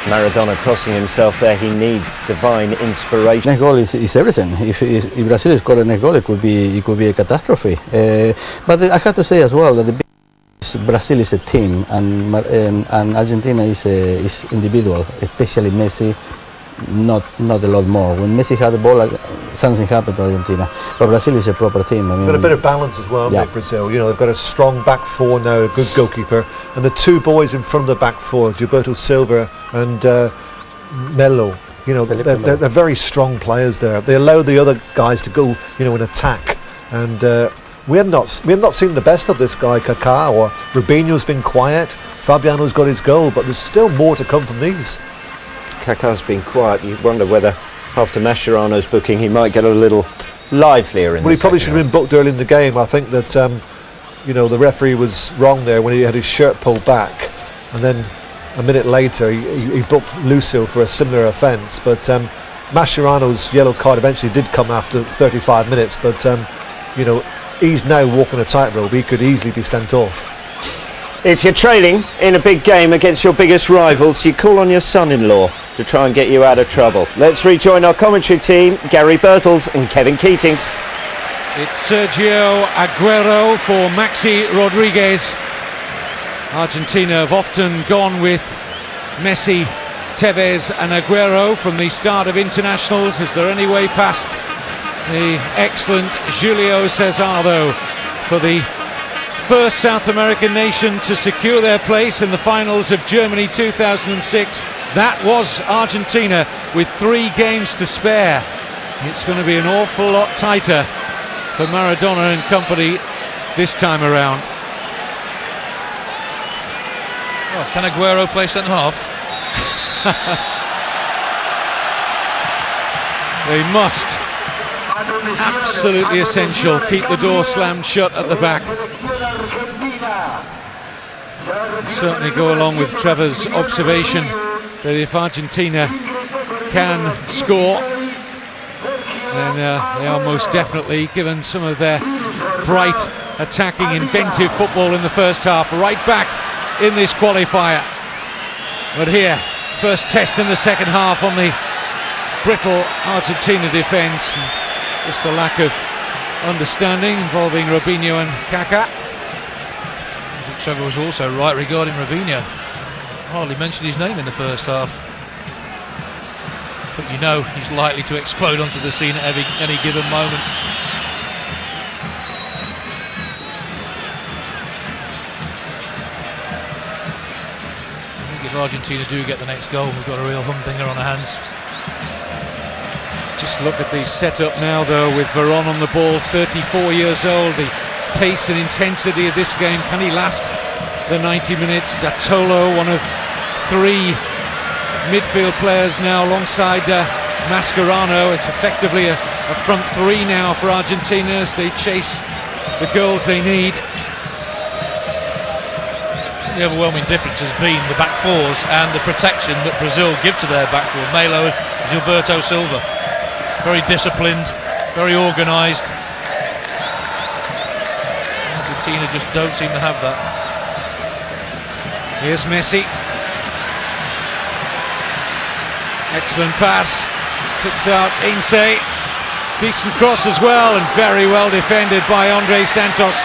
Maradona crossing himself there. He needs divine inspiration. Next goal is everything. If Brazil scored a next goal, it could be a catastrophe. But I have to say as well that Brazil is a team, and Argentina is individual, especially Messi. Not a lot more. When Messi had the ball, something happened to Argentina. But Brazil is a proper team. I mean, got a bit of balance as well, yeah. Brazil. You know, they've got a strong back four now, a good goalkeeper, and the two boys in front of the back four, Gilberto Silva and Melo. You know, they're very strong players there. They allow the other guys to go, you know, and attack. And we have not seen the best of this guy, Kaká, or Rubinho's been quiet. Fabiano's got his goal, but there's still more to come from these. Kaká's been quiet. You wonder whether after Mascherano's booking he might get a little livelier in Well, he probably should have been booked early in the game. I think that you know, the referee was wrong there when he had his shirt pulled back, and then a minute later he booked Lucio for a similar offence. But Mascherano's yellow card eventually did come after 35 minutes, but you know, he's now walking a tightrope. He could easily be sent off. If you're trailing in a big game against your biggest rivals, you call on your son-in-law to try and get you out of trouble. Let's rejoin our commentary team, Gary Birtles and Kevin Keatings. It's Sergio Aguero for Maxi Rodriguez. Argentina have often gone with Messi, Tevez and Aguero from the start of internationals. Is there any way past the excellent Julio César, though, for the first South American nation to secure their place in the finals of Germany 2006? That was Argentina with 3 games to spare. It's going to be an awful lot tighter for Maradona and company this time around. Oh, can Aguero play centre half? They must. Absolutely essential. Keep the door slammed shut at the back. Certainly go along with Trevor's observation that if Argentina can score, then they are most definitely, given some of their bright, attacking, inventive football in the first half, right back in this qualifier. But here, first test in the second half on the brittle Argentina defence, and just the lack of understanding involving Robinho and Kaká. Trevor was also right regarding Robinho. Hardly mentioned his name in the first half. But you know he's likely to explode onto the scene at any given moment. I think if Argentina do get the next goal, we've got a real humdinger on our hands. Just look at the setup now though, with Veron on the ball, 34 years old. The pace and intensity of this game, can he last the 90 minutes? Datolo, one of three midfield players now alongside Mascherano. It's effectively a front three now for Argentina as they chase the goals they need. The overwhelming difference has been the back fours and the protection that Brazil give to their back four. Melo and Gilberto Silva, very disciplined, very organised. Argentina just don't seem to have that. Here's Messi. Excellent pass. Picks out Ince. Decent cross as well, and very well defended by André Santos.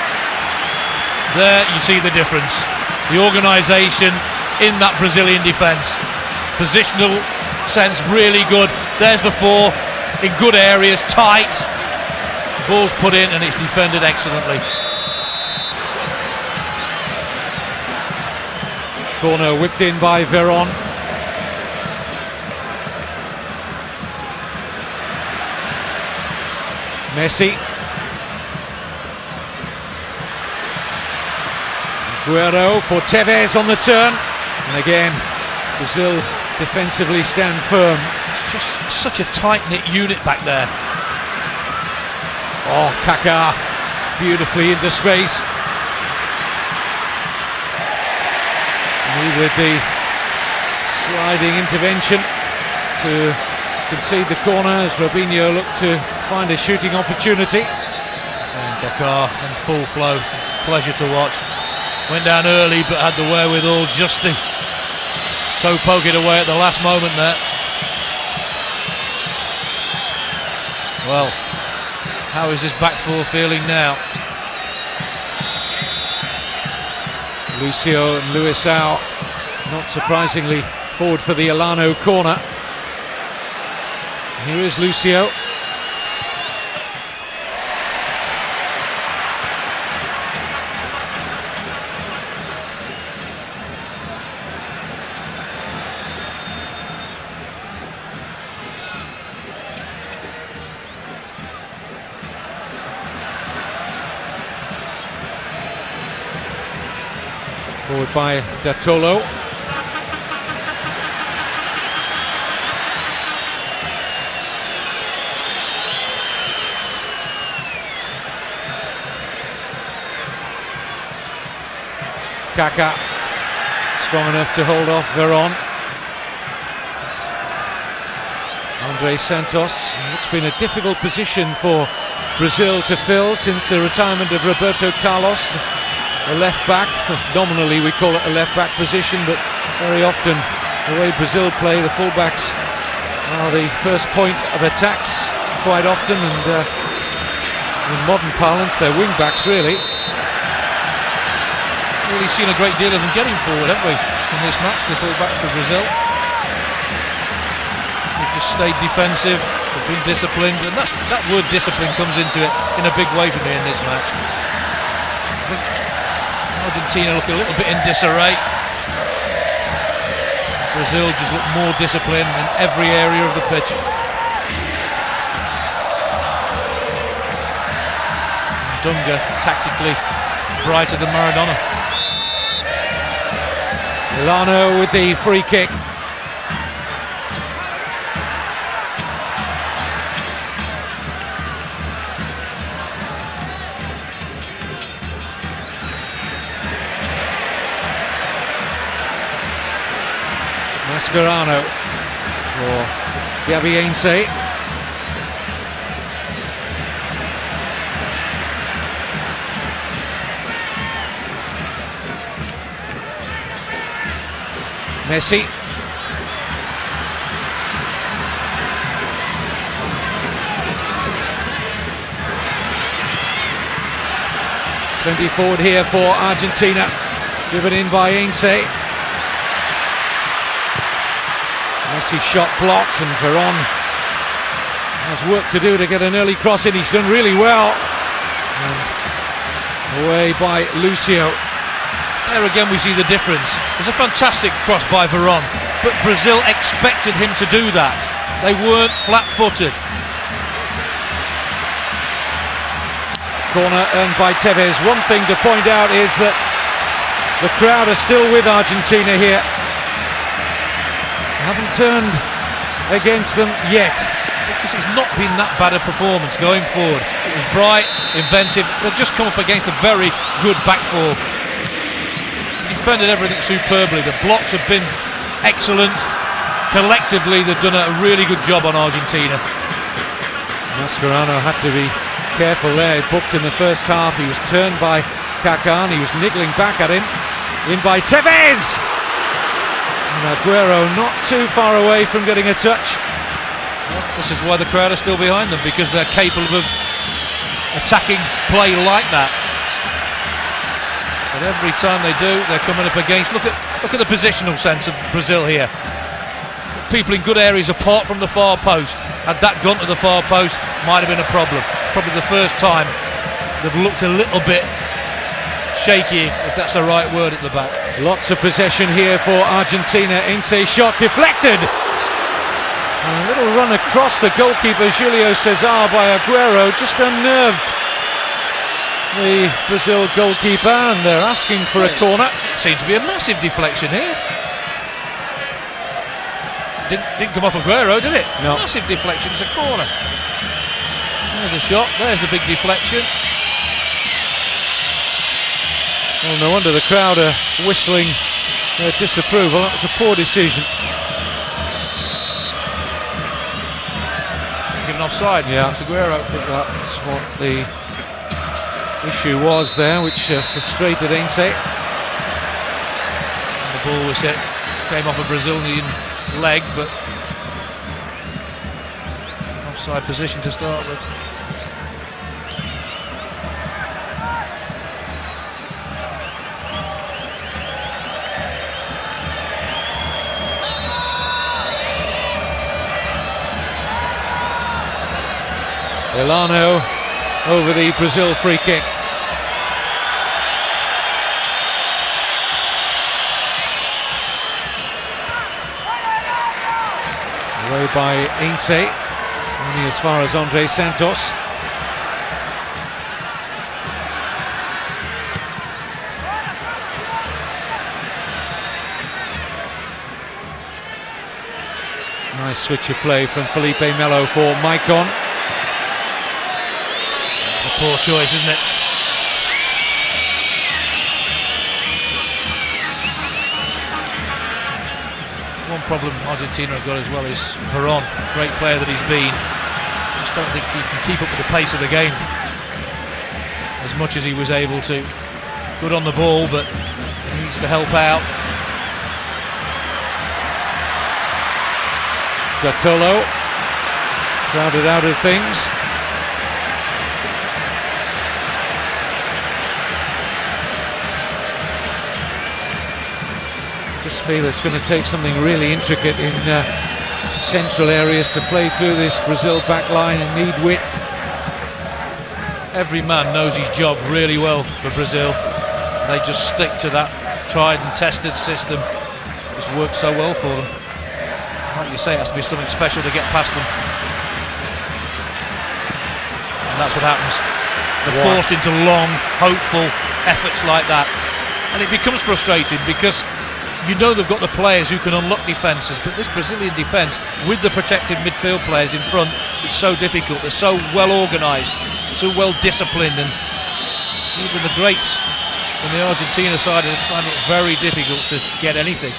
There you see the difference. The organisation in that Brazilian defence. Positional sense really good. There's the four in good areas, tight. Ball's put in and it's defended excellently. Corner whipped in by Veron. Messi. Aguero for Tevez on the turn. And again, Brazil defensively stand firm. It's just such a tight-knit unit back there. Oh, Kaká beautifully into space. With the sliding intervention to concede the corner as Robinho looked to find a shooting opportunity. And Kaká in full flow, pleasure to watch. Went down early but had the wherewithal just to toe poke it away at the last moment there. Well, how is this back four feeling now? Lucio and Luisao, not surprisingly, forward for the Elano corner. Here is Lucio. Forward by Datolo. Kaká strong enough to hold off Veron. André Santos. It's been a difficult position for Brazil to fill since the retirement of Roberto Carlos. A left back, nominally we call it a left back position, but very often the way Brazil play, the fullbacks are the first point of attacks quite often, and in modern parlance they're wing backs really. Really seen a great deal of them getting forward, haven't we, in this match, the fullbacks for Brazil. They've just stayed defensive, they've been disciplined, and that word discipline comes into it in a big way for me in this match. I think Argentina look a little bit in disarray. Brazil just look more disciplined in every area of the pitch. Dunga tactically brighter than Maradona. Milano with the free kick. Mascherano for Gabiense. Messi. Plenty forward here for Argentina. Driven in by Ainse. Messi shot blocked, and Veron has work to do to get an early cross in. He's done really well. And away by Lucio. There again we see the difference. It's a fantastic cross by Veron, but Brazil expected him to do that. They weren't flat-footed. Corner earned by Tevez. One thing to point out is that the crowd are still with Argentina here. They haven't turned against them yet. Because it's not been that bad a performance going forward. It was bright, inventive. They've just come up against a very good back four. Defended everything superbly. The blocks have been excellent. Collectively, they've done a really good job on Argentina. Mascherano had to be careful there. He booked in the first half. He was turned by Kaká. He was niggling back at him. In by Tevez. And Aguero not too far away from getting a touch. Well, this is why the crowd are still behind them, because they're capable of attacking play like that. But every time they do, they're coming up against. Look at the positional sense of Brazil here. People in good areas apart from the far post. Had that gone to the far post, might have been a problem. Probably the first time they've looked a little bit shaky, if that's the right word, at the back. Lots of possession here for Argentina. Ainse shot deflected. And a little run across the goalkeeper Julio Cesar by Aguero, just unnerved the Brazil goalkeeper, and they're asking for a corner. It seems to be a massive deflection here. Didn't come off Aguero, did it? No. Massive deflection, it's a corner. There's the shot, there's the big deflection. Well, no wonder the crowd are whistling their disapproval. That was a poor decision. Given offside, yeah. It's Aguero. I think that's what the issue was there, which frustrated Ainse. The ball was hit, came off a Brazilian leg, but offside position to start with. Milano over the Brazil free kick. Away by Ainse, only as far as Andre Santos. Nice switch of play from Felipe Melo for Maicon. It's a poor choice, isn't it? One problem Argentina have got as well is Veron, great player that he's been. Just don't think he can keep up with the pace of the game as much as he was able to. Good on the ball, but he needs to help out. Datolo crowded out of things. Just feel it's going to take something really intricate in central areas to play through this Brazil back line and need width. Every man knows his job really well for Brazil. They just stick to that tried and tested system. It's worked so well for them. Like you say, it has to be something special to get past them. And that's what happens. They're forced into long, hopeful efforts like that, and it becomes frustrating because you know they've got the players who can unlock defences, but this Brazilian defence with the protected midfield players in front is so difficult. They're so well organised, so well disciplined, and even the greats on the Argentina side find it very difficult to get anything.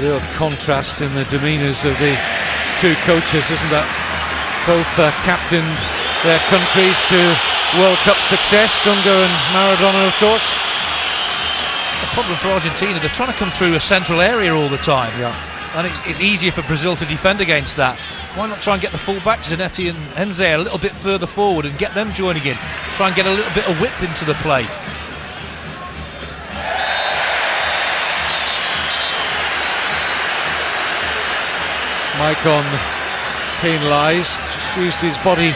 Real contrast in the demeanours of the two coaches, isn't that? Both captained their countries to World Cup success, Dunga and Maradona, of course. The problem for Argentina, they're trying to come through a central area all the time, and it's easier for Brazil to defend against that. Why not try and get the full-backs, Zanetti and Enze, a little bit further forward and get them joining in, try and get a little bit of whip into the play. Mike on penalised, just used his body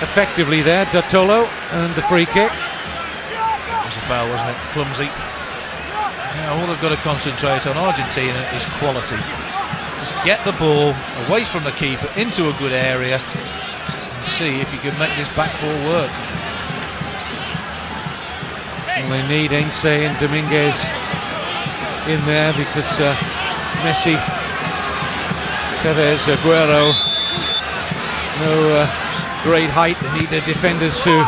effectively there, Datolo, and the free kick. It was a foul, wasn't it? Clumsy. Now all they've got to concentrate on, Argentina, is quality. Just get the ball away from the keeper into a good area and see if you can make this back four work. Well, they need Enze and Dominguez in there because Messi, Tevez, Aguero, no great height. They need their defenders to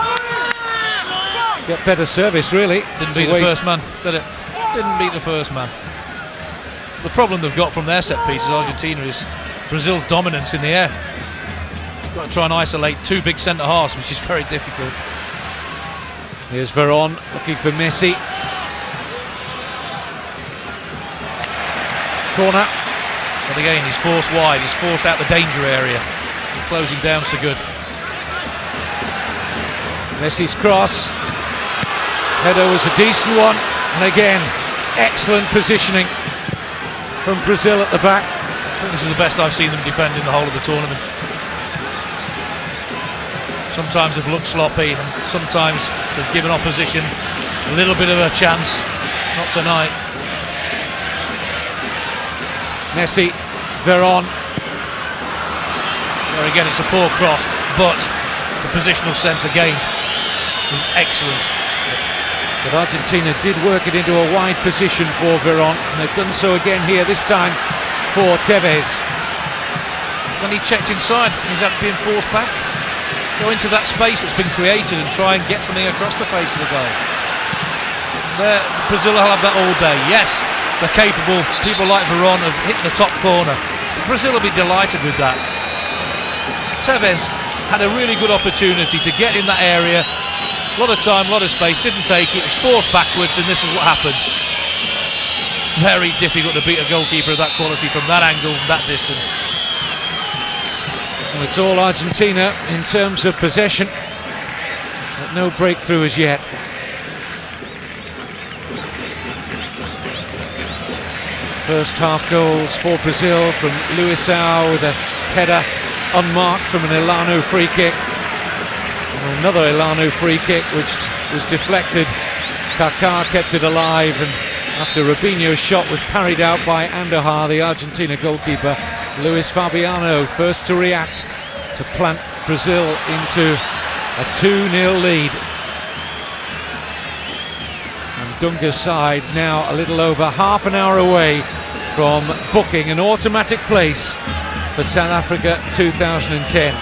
get better service, really. Didn't beat the first man, did it? Didn't beat the first man. The problem they've got from their set pieces, Argentina, is Brazil's dominance in the air. They've got to try and isolate two big centre halves, which is very difficult. Here's Veron looking for Messi. Corner. But again, he's forced wide, he's forced out the danger area. He's closing down so good. Messi's cross. Header was a decent one, and again, excellent positioning from Brazil at the back. I think this is the best I've seen them defend in the whole of the tournament. Sometimes they've looked sloppy, and sometimes they've given opposition a little bit of a chance. Not tonight. Messi, Veron. There again, it's a poor cross, but the positional sense again is excellent. But Argentina did work it into a wide position for Veron, and they've done so again here, this time for Tevez. When he checked inside, he's had to be enforced back. Go into that space that's been created and try and get something across the face of the goal. There, Brazil will have that all day. Yes, they're capable. People like Veron have hit the top corner. Brazil will be delighted with that. Tevez had a really good opportunity to get in that area. A lot of time, a lot of space, didn't take it, was forced backwards, and this is what happened. It's very difficult to beat a goalkeeper of that quality from that angle, that distance. Well, it's all Argentina in terms of possession, but no breakthrough as yet. First half goals for Brazil from Luisao with a header unmarked from an Elano free kick. And another Elano free kick which was deflected. Kaká kept it alive, and after Robinho's shot was parried out by Andujar, the Argentina goalkeeper, Luis Fabiano first to react to plant Brazil into a 2-0 lead. And Dunga's side now a little over half an hour away from booking an automatic place for South Africa 2010.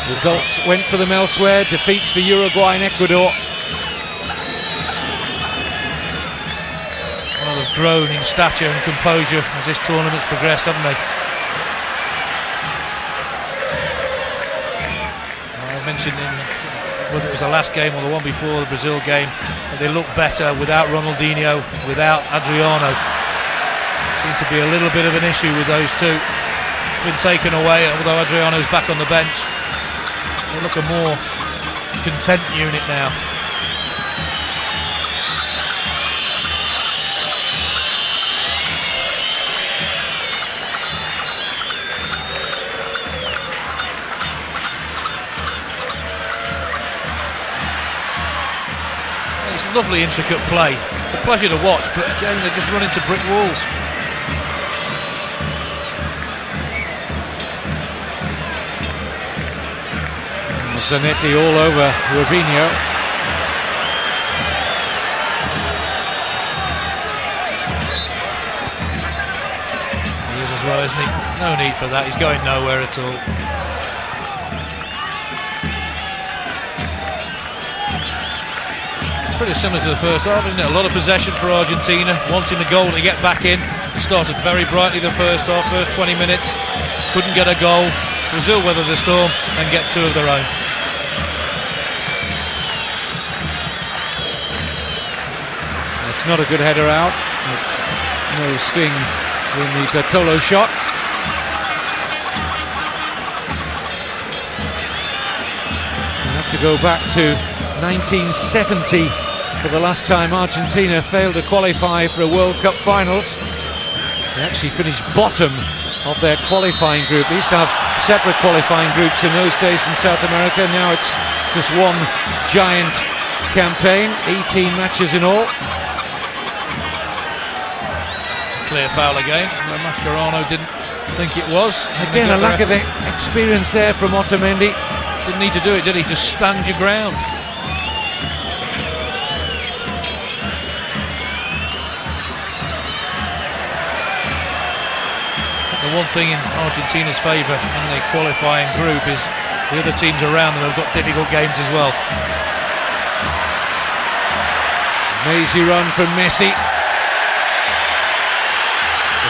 Results went for them elsewhere, defeats for Uruguay and Ecuador. Well, they've grown in stature and composure as this tournament's progressed, haven't they? I mentioned whether it was the last game or the one before, the Brazil game, that they look better without Ronaldinho, without Adriano. Seemed to be a little bit of an issue with those two. Been taken away, although Adriano's back on the bench. They look a more content unit now. It's lovely intricate play. It's a pleasure to watch, but again they just run into brick walls. Zanetti all over Robinho. He is as well, isn't he? No need for that, he's going nowhere at all. It's pretty similar to the first half, isn't it? A lot of possession for Argentina, wanting the goal to get back in. Started very brightly the first half, first 20 minutes, couldn't get a goal. Brazil weather the storm and get two of their own. It's not a good header out. It's no sting in the Tolo shot. We have to go back to 1970 for the last time Argentina failed to qualify for a World Cup finals. They actually finished bottom of their qualifying group. They used to have separate qualifying groups in those days in South America. Now it's just one giant campaign, 18 matches in all. Clear foul again. Mascherano didn't think it was. Again, a lack of experience there from Otamendi. Didn't need to do it, did he? Just stand your ground. The one thing in Argentina's favour in the qualifying group is the other teams around them have got difficult games as well. Amazing run from Messi.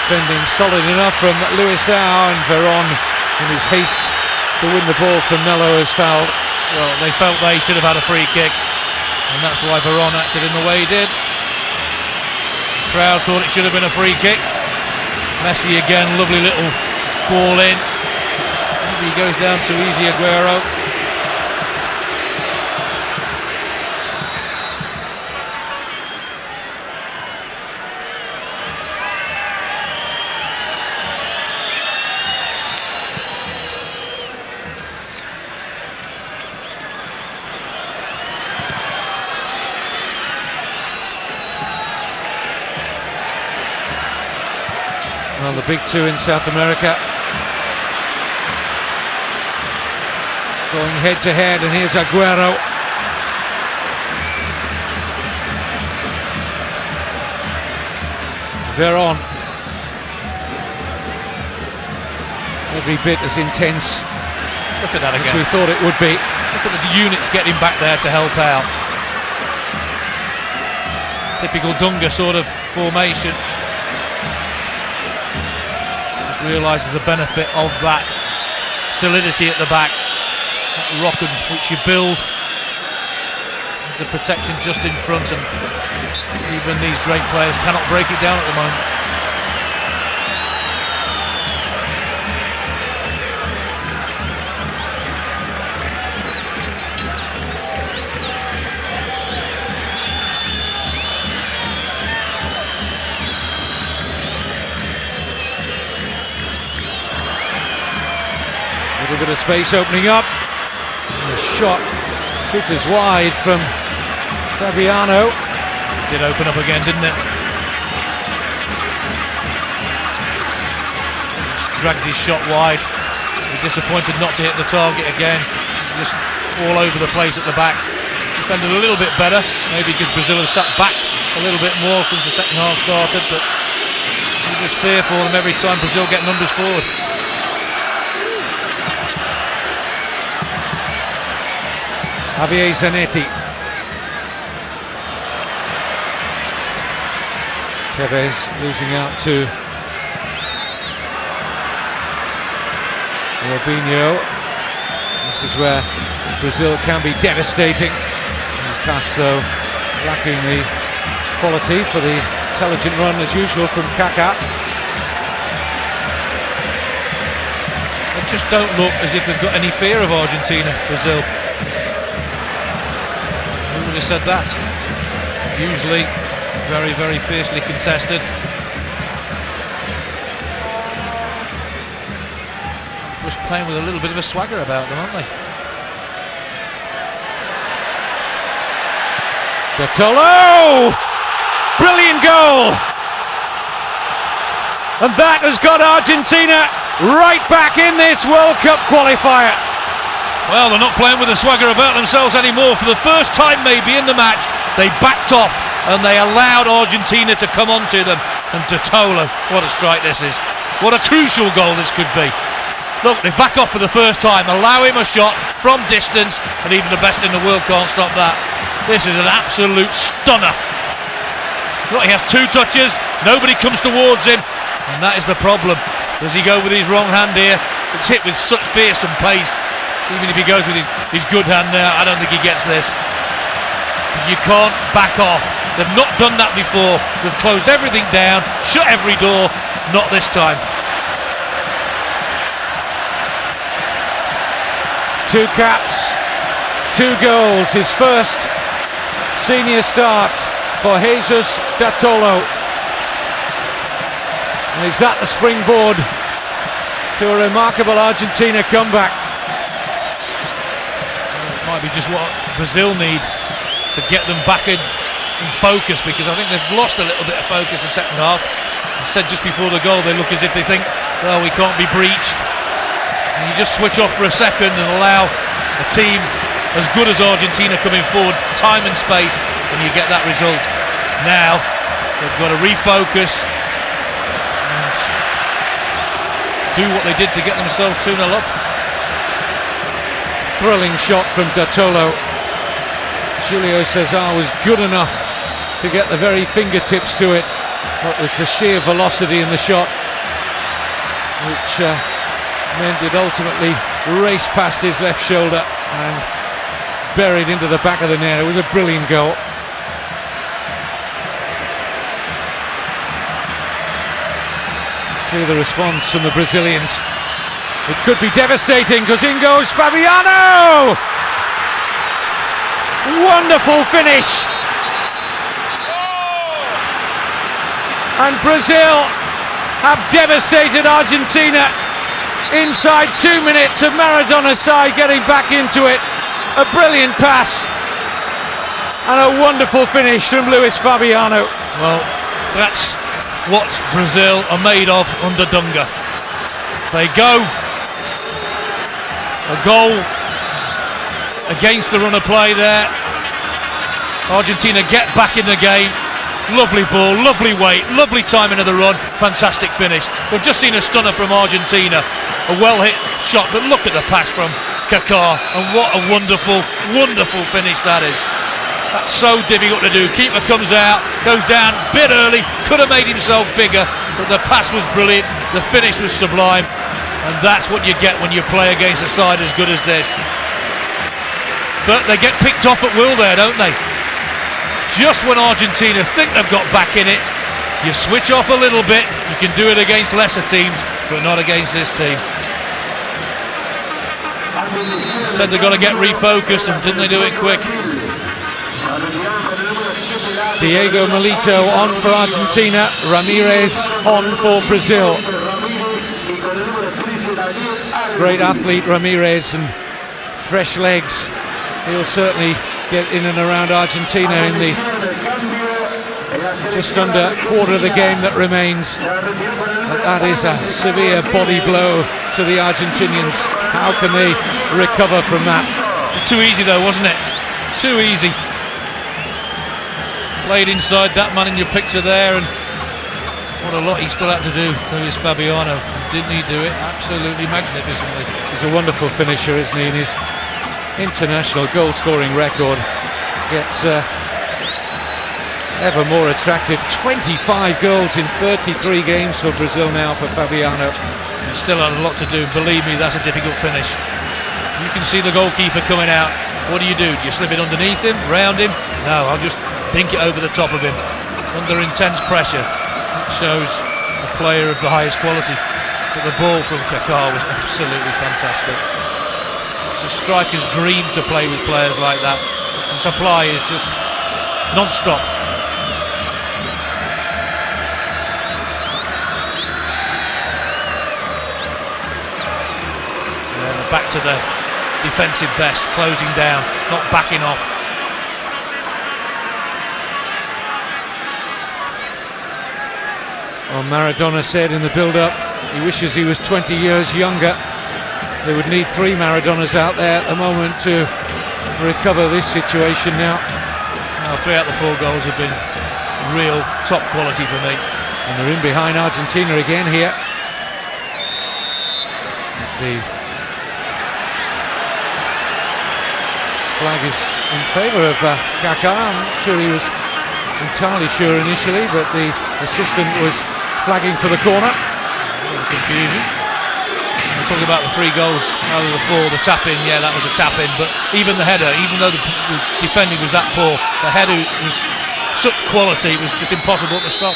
Defending solid enough from Luisao, and Veron in his haste to win the ball from Melo has fouled. Well, they felt they should have had a free kick, and that's why Veron acted in the way he did. The crowd thought it should have been a free kick. Messi again, lovely little ball in. Maybe he goes down to easy Aguero. Well, the big two in South America going head to head, and here's Aguero. Veron, every bit as intense. Look at that again. As we thought it would be. Look at the units getting back there to help out. Typical Dunga sort of formation. Realises the benefit of that solidity at the back, that rock which you build. There's the protection just in front, and even these great players cannot break it down at the moment. A bit of space opening up. And the shot fizzes wide from Fabiano. Did open up again, didn't it? Just dragged his shot wide. We're disappointed not to hit the target again. Just all over the place at the back. Defended a little bit better, maybe because Brazil have sat back a little bit more since the second half started, but you just fear for them every time Brazil get numbers forward. Javier Zanetti. Tevez losing out to Robinho. This is where Brazil can be devastating. And pass though lacking the quality for the intelligent run as usual from Kaká. They just don't look as if they've got any fear of Argentina, Brazil. Who would have said that? Usually very, very fiercely contested. Just playing with a little bit of a swagger about them, aren't they? Bertolo! Brilliant goal! And that has got Argentina right back in this World Cup qualifier. Well, they're not playing with a swagger about themselves anymore. For the first time maybe in the match, they backed off and they allowed Argentina to come onto them. And Totolo, what a strike this is. What a crucial goal this could be. Look, they back off for the first time, allow him a shot from distance, and even the best in the world can't stop that. This is an absolute stunner. Look, he has 2 touches, nobody comes towards him, and that is the problem. Does he go with his wrong hand here? It's hit with such fearsome pace. Even if he goes with his good hand now, I don't think he gets this. You can't back off. They've not done that before. They've closed everything down, shut every door. Not this time. 2 caps, 2 goals. His first senior start for Jesus Totolo. And is that the springboard to a remarkable Argentina comeback? Might be just what Brazil need to get them back in focus, because I think they've lost a little bit of focus the second half. I said just before the goal they look as if they think, well, we can't be breached, and you just switch off for a second and allow a team as good as Argentina coming forward time and space, and you get that result. Now they've got to refocus and do what they did to get themselves 2-0 up. Thrilling shot from Totolo. Julio Cesar was good enough to get the very fingertips to it. What was the sheer velocity in the shot, which meant it ultimately raced past his left shoulder and buried into the back of the net. It was a brilliant goal. See the response from the Brazilians. It could be devastating, because in goes Fabiano! Wonderful finish! And Brazil have devastated Argentina inside 2 minutes of Maradona's side getting back into it. A brilliant pass and a wonderful finish from Luis Fabiano. Well, that's what Brazil are made of under Dunga. They go a goal against the run of play there. Argentina get back in the game. Lovely ball, lovely weight, lovely timing of the run, fantastic finish. We've just seen a stunner from Argentina, a well hit shot, but look at the pass from Kaká, and what a wonderful, wonderful finish that is. That's so difficult to do. Keeper comes out, goes down a bit early, could have made himself bigger, but the pass was brilliant, the finish was sublime. And that's what you get when you play against a side as good as this. But they get picked off at will there, don't they? Just when Argentina think they've got back in it, you switch off a little bit. You can do it against lesser teams, but not against this team. Said they've got to get refocused, and didn't they do it quick? Diego Milito on for Argentina, Ramirez on for Brazil. Great athlete Ramirez, and fresh legs. He'll certainly get in and around Argentina in the just under quarter of the game that remains. But that is a severe body blow to the Argentinians. How can they recover from that? It's too easy though, wasn't it? Too easy. Played inside that man in your picture there, and what a lot he still had to do, Luis Fabiano. Didn't he do it absolutely magnificently? He's a wonderful finisher, isn't he? And his international goal-scoring record gets ever more attractive. 25 goals in 33 games for Brazil now for Fabiano. He's still had a lot to do. Believe me, that's a difficult finish. You can see the goalkeeper coming out. What do? Do you slip it underneath him, round him? No, I'll just dink it over the top of him. Under intense pressure. It shows a player of the highest quality. But the ball from Kaká was absolutely fantastic. It's a striker's dream to play with players like that. The supply is just non-stop. Yeah, back to the defensive best, closing down, not backing off. Well, Maradona said in the build-up he wishes he was 20 years younger. They would need 3 Maradonas out there at the moment to recover this situation now. Well, 3 out of the 4 goals have been real top quality for me. And they're in behind Argentina again here. The flag is in favour of Kaká. I'm not sure he was entirely sure initially, but the assistant was flagging for the corner. A little confusion. We're talking about the 3 goals out of the 4, the tap-in, yeah, that was a tap-in, but even the header, even though the defending was that poor, the header was such quality, it was just impossible to stop.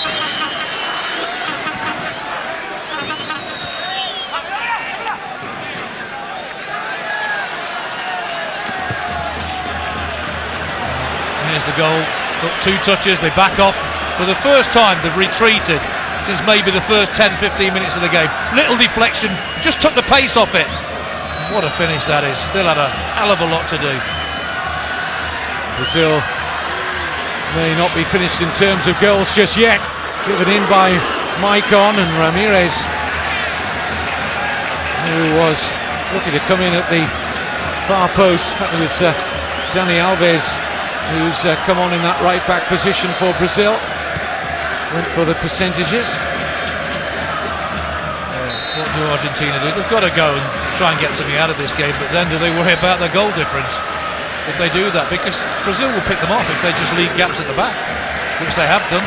Here's the goal, got 2 touches, they back off. For the first time they've retreated since maybe the first 10-15 minutes of the game. Little deflection, just took the pace off it. What a finish that is, still had a hell of a lot to do. Brazil may not be finished in terms of goals just yet. Given in by Maicon and Ramirez, who was looking to come in at the far post. It was Dani Alves who's come on in that right back position for Brazil. Went for the percentages. What do Argentina do? They've got to go and try and get something out of this game, but then do they worry about the goal difference if they do that? Because Brazil will pick them off if they just leave gaps at the back, which they have done.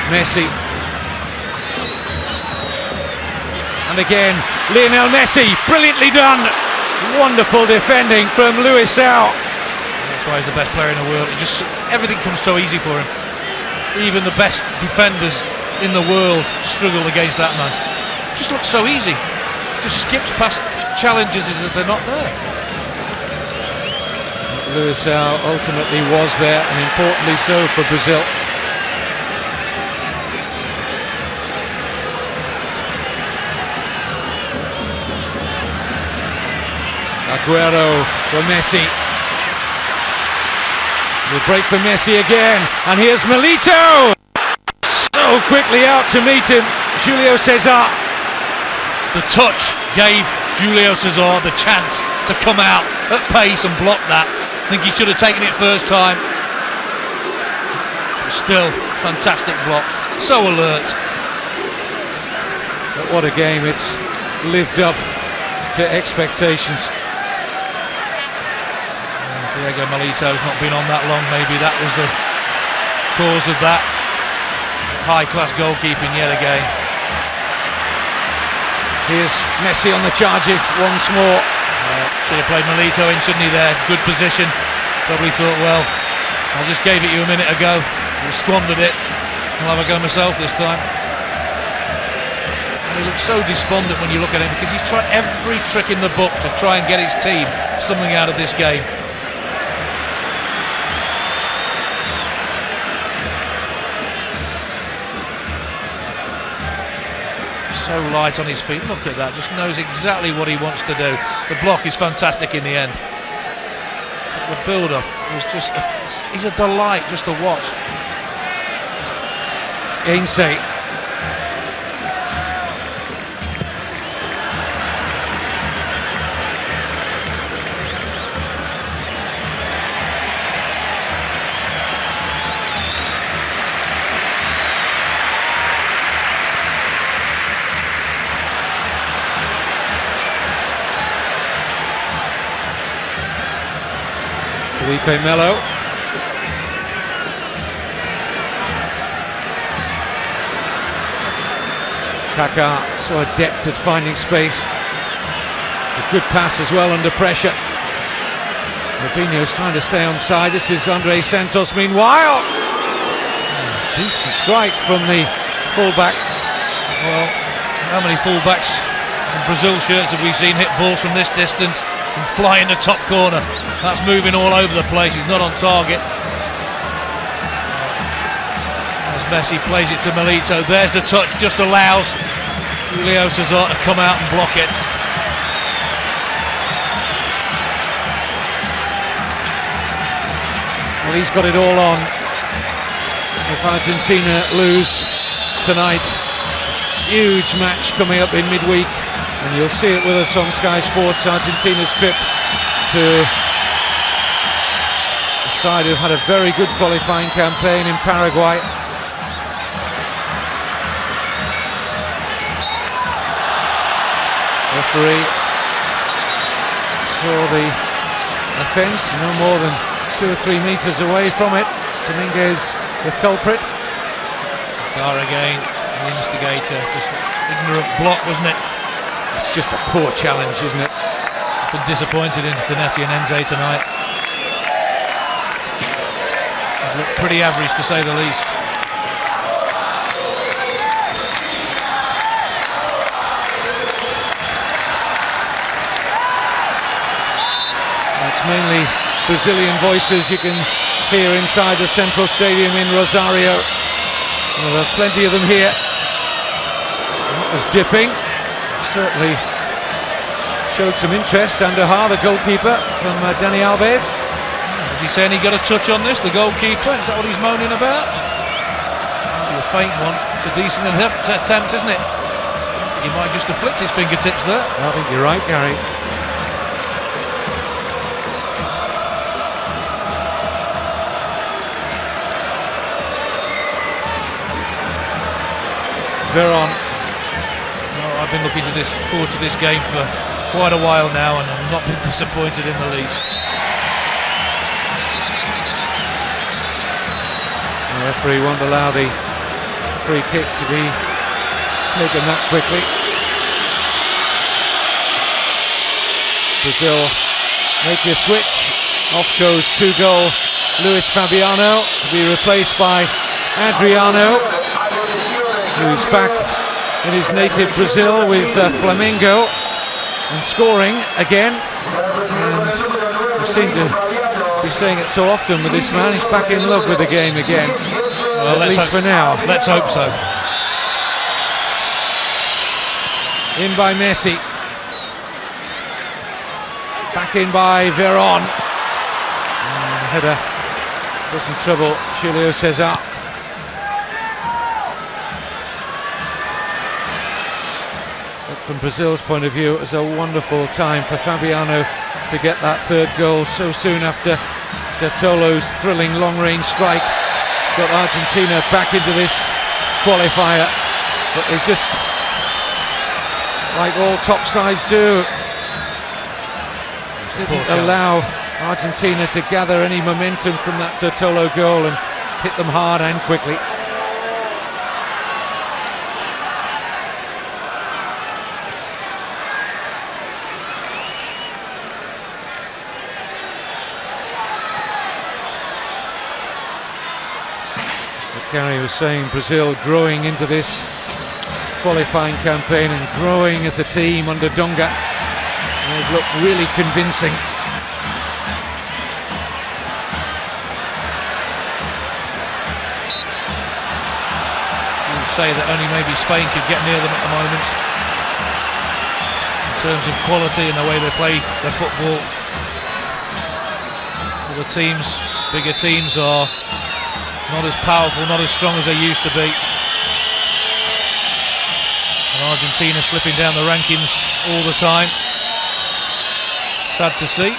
Messi. And again, Lionel Messi, brilliantly done. Wonderful defending from Luisao. That's why he's the best player in the world. Everything comes so easy for him. Even the best defenders in the world struggle against that man. Just looks so easy. Just skips past challenges as if they're not there. Luisao ultimately was there, and importantly so for Brazil. Aguero for Messi. Will break for Messi again, and here's Milito! So quickly out to meet him, Julio César. The touch gave Julio César the chance to come out at pace and block that. I think he should have taken it first time. But still, fantastic block, so alert. But what a game, it's lived up to expectations. Diego Milito's not been on that long, maybe that was the cause of that. High-class goalkeeping yet again. Here's Messi on the charge once more. Should have played Milito in, shouldn't he, there? Good position. Probably thought, well, I just gave it you a minute ago. I squandered it. I'll have a go myself this time. And he looks so despondent when you look at him, because he's tried every trick in the book to try and get his team something out of this game. So light on his feet, look at that, just knows exactly what he wants to do. The block is fantastic in the end. The build-up was just, he's a delight just to watch. Ainsley. Felipe Melo. Kaká so adept at finding space. A good pass as well under pressure. Robinho's trying to stay onside. This is Andre Santos meanwhile. Decent strike from the fullback. Well, how many fullbacks in Brazil shirts have we seen hit balls from this distance and fly in the top corner? That's moving all over the place, he's not on target. As Messi plays it to Milito, there's the touch, just allows Julio César to come out and block it. Well, he's got it all on. If Argentina lose tonight, huge match coming up in midweek, and you'll see it with us on Sky Sports. Argentina's trip to a side who've had a very good qualifying campaign in Paraguay. Referee saw the offence, no more than 2 or 3 metres away from it. Dominguez, the culprit. Gar again, the instigator, just ignorant block, wasn't it? It's just a poor challenge, isn't it? Been disappointed in Zanetti and Enze tonight. They've looked pretty average, to say the least. It's mainly Brazilian voices you can hear inside the Central Stadium in Rosario. Well, there are plenty of them here. That was dipping. Certainly showed some interest. Andujar, the goalkeeper from Dani Alves. Is he saying he got a touch on this, the goalkeeper? Is that what he's moaning about? A faint one. It's a decent attempt, isn't it? He might just have flicked his fingertips there. I think you're right, Gary. Veron. Well, I've been looking forward to this game for quite a while now, and I've not been disappointed in the least. The referee won't allow the free kick to be taken that quickly. Brazil make a switch. Off goes 2-goal Luis Fabiano to be replaced by Adriano, who's back in his native Brazil with Flamengo and scoring again. And we seem to be saying it so often with this man. He's back in love with the game again, well, at least for now. Let's hope so. In by Messi. Back in by Veron. And header was in trouble. Julio Cesar. From Brazil's point of view, it was a wonderful time for Fabiano to get that 3rd goal so soon after De Tolo's thrilling long-range strike. Got Argentina back into this qualifier, but they just, like all top sides do, didn't allow Argentina to gather any momentum from that De Tolo goal and hit them hard and quickly. Gary was saying Brazil growing into this qualifying campaign and growing as a team under Dunga. They've looked really convincing. You'll say that only maybe Spain could get near them at the moment in terms of quality and the way they play their football. All the teams, bigger teams, are not as powerful, not as strong as they used to be. And Argentina slipping down the rankings all the time. Sad to see.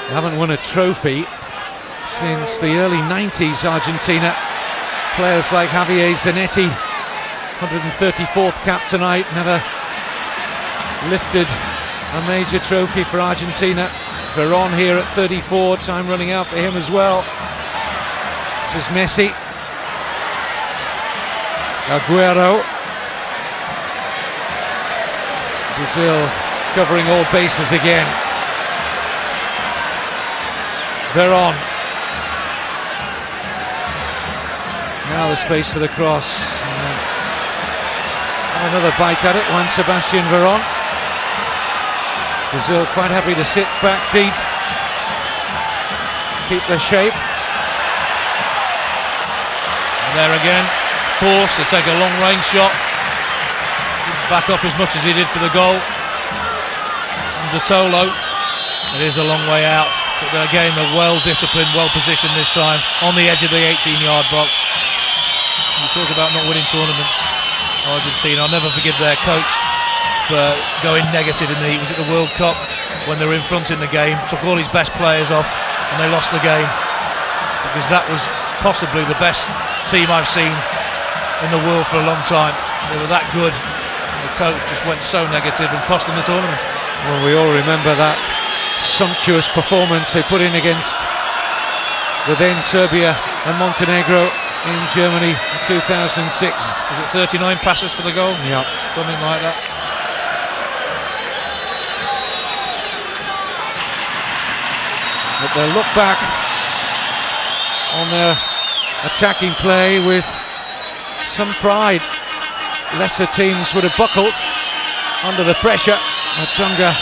They haven't won a trophy since the early 90s, Argentina. Players like Javier Zanetti, 134th cap tonight, never lifted a major trophy for Argentina. Veron here at 34, time running out for him as well. This is Messi. Agüero. Brazil covering all bases again. Veron. Now the space for the cross. Have another bite at it, Juan Sebastian Veron. Brazil quite happy to sit back deep, keep their shape. There again, forced to take a long range shot. Didn't back up as much as he did for the goal. And De Tolo, it is a long way out, but again they're well disciplined, well positioned this time, on the edge of the 18-yard box. You talk about not winning tournaments. Argentina. I'll never forgive their coach for going negative in the World Cup when they were in front in the game, took all his best players off and they lost the game, because that was possibly the best team I've seen in the world for a long time. They were that good. The coach just went so negative and cost them the tournament. Well, we all remember that sumptuous performance they put in against the then Serbia and Montenegro in Germany in 2006. Was it 39 passes for the goal? Yeah. Something like that. But they'll look back on their attacking play with some pride. Lesser teams would have buckled under the pressure, but Dunga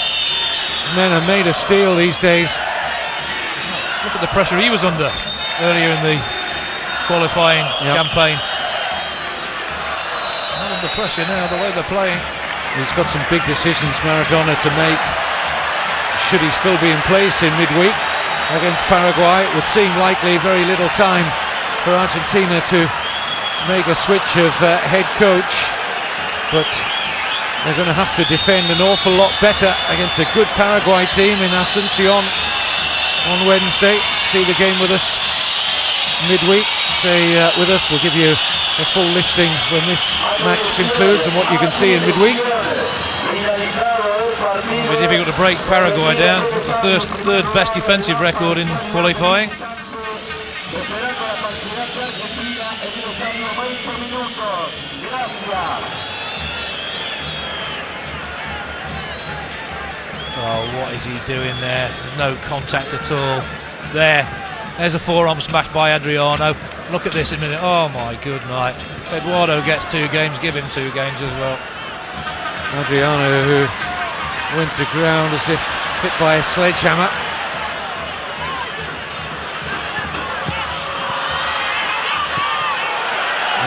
men are made of steel these days. Look at the pressure he was under earlier in the qualifying campaign. Not under pressure now, the way they're playing. He's got some big decisions, Maradona, to make. Should he still be in place in midweek against Paraguay? It would seem likely. Very little time for Argentina to make a switch of head coach, but they're going to have to defend an awful lot better against a good Paraguay team in Asunción on Wednesday. See the game with us midweek. Stay with us. We'll give you a full listing when this match concludes and what you can see in midweek. Very difficult to break Paraguay down. The third best defensive record in qualifying. Oh, what is he doing there? There's no contact at all. There's a forearm smash by Adriano. Look at this in a minute. Oh my good night. Eduardo gets 2 games, give him 2 games as well. Adriano, who went to ground as if hit by a sledgehammer.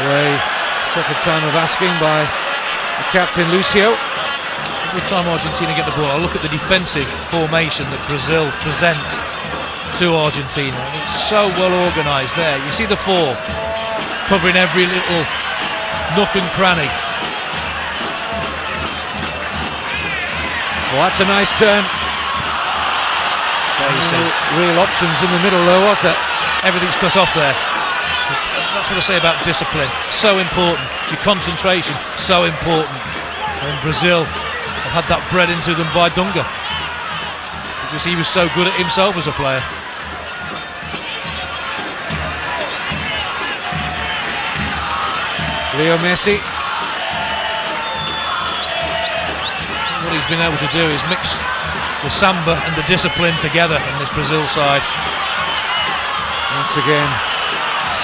Away, second time of asking by the captain Lucio. Every time Argentina get the ball, I look at the defensive formation that Brazil present to Argentina. It's so well organised there. You see the 4 covering every little nook and cranny. Well, that's a nice turn. Real options in the middle though, was it? Everything's cut off there. That's what I say about discipline. So important. Your concentration, so important. And Brazil have had that bred into them by Dunga, because he was so good at himself as a player. Leo Messi. What he's been able to do is mix the samba and the discipline together in this Brazil side. Once again,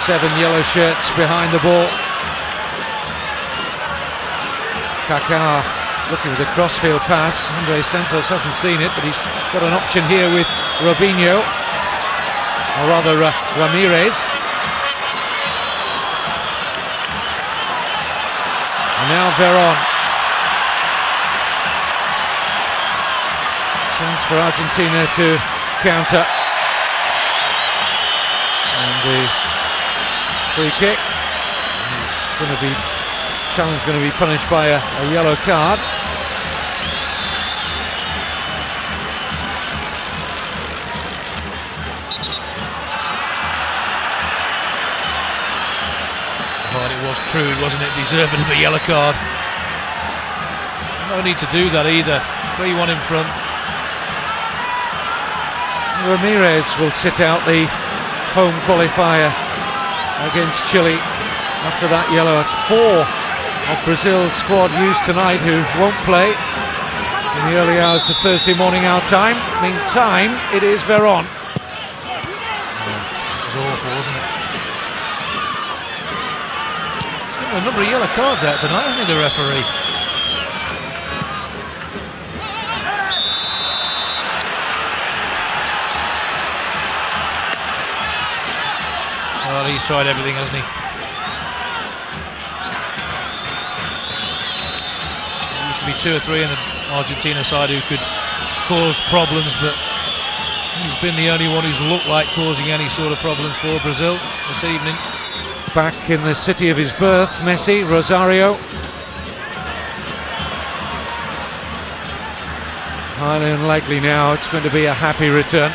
7 yellow shirts behind the ball. Kaká looking for the crossfield pass. Andre Santos hasn't seen it, but he's got an option here with Robinho, or rather Ramirez. And now Veron. Chance for Argentina to counter. And the free kick. It's going to be challenge going to be punished by a yellow card. Well, it was crude, wasn't it? Deserving of a yellow card. No need to do that either. 3-1 in front. Ramirez will sit out the home qualifier against Chile after that yellow. It's 4 of Brazil's squad used tonight who won't play in the early hours of Thursday morning our time. Meantime, it is Veron. It was awful, wasn't it? He's got a number of yellow cards out tonight, hasn't he, the referee? Well, he's tried everything, hasn't he? There used to be 2 or 3 in the Argentina side who could cause problems, but he's been the only one who's looked like causing any sort of problem for Brazil this evening. Back in the city of his birth, Messi, Rosario. Highly unlikely now it's going to be a happy return.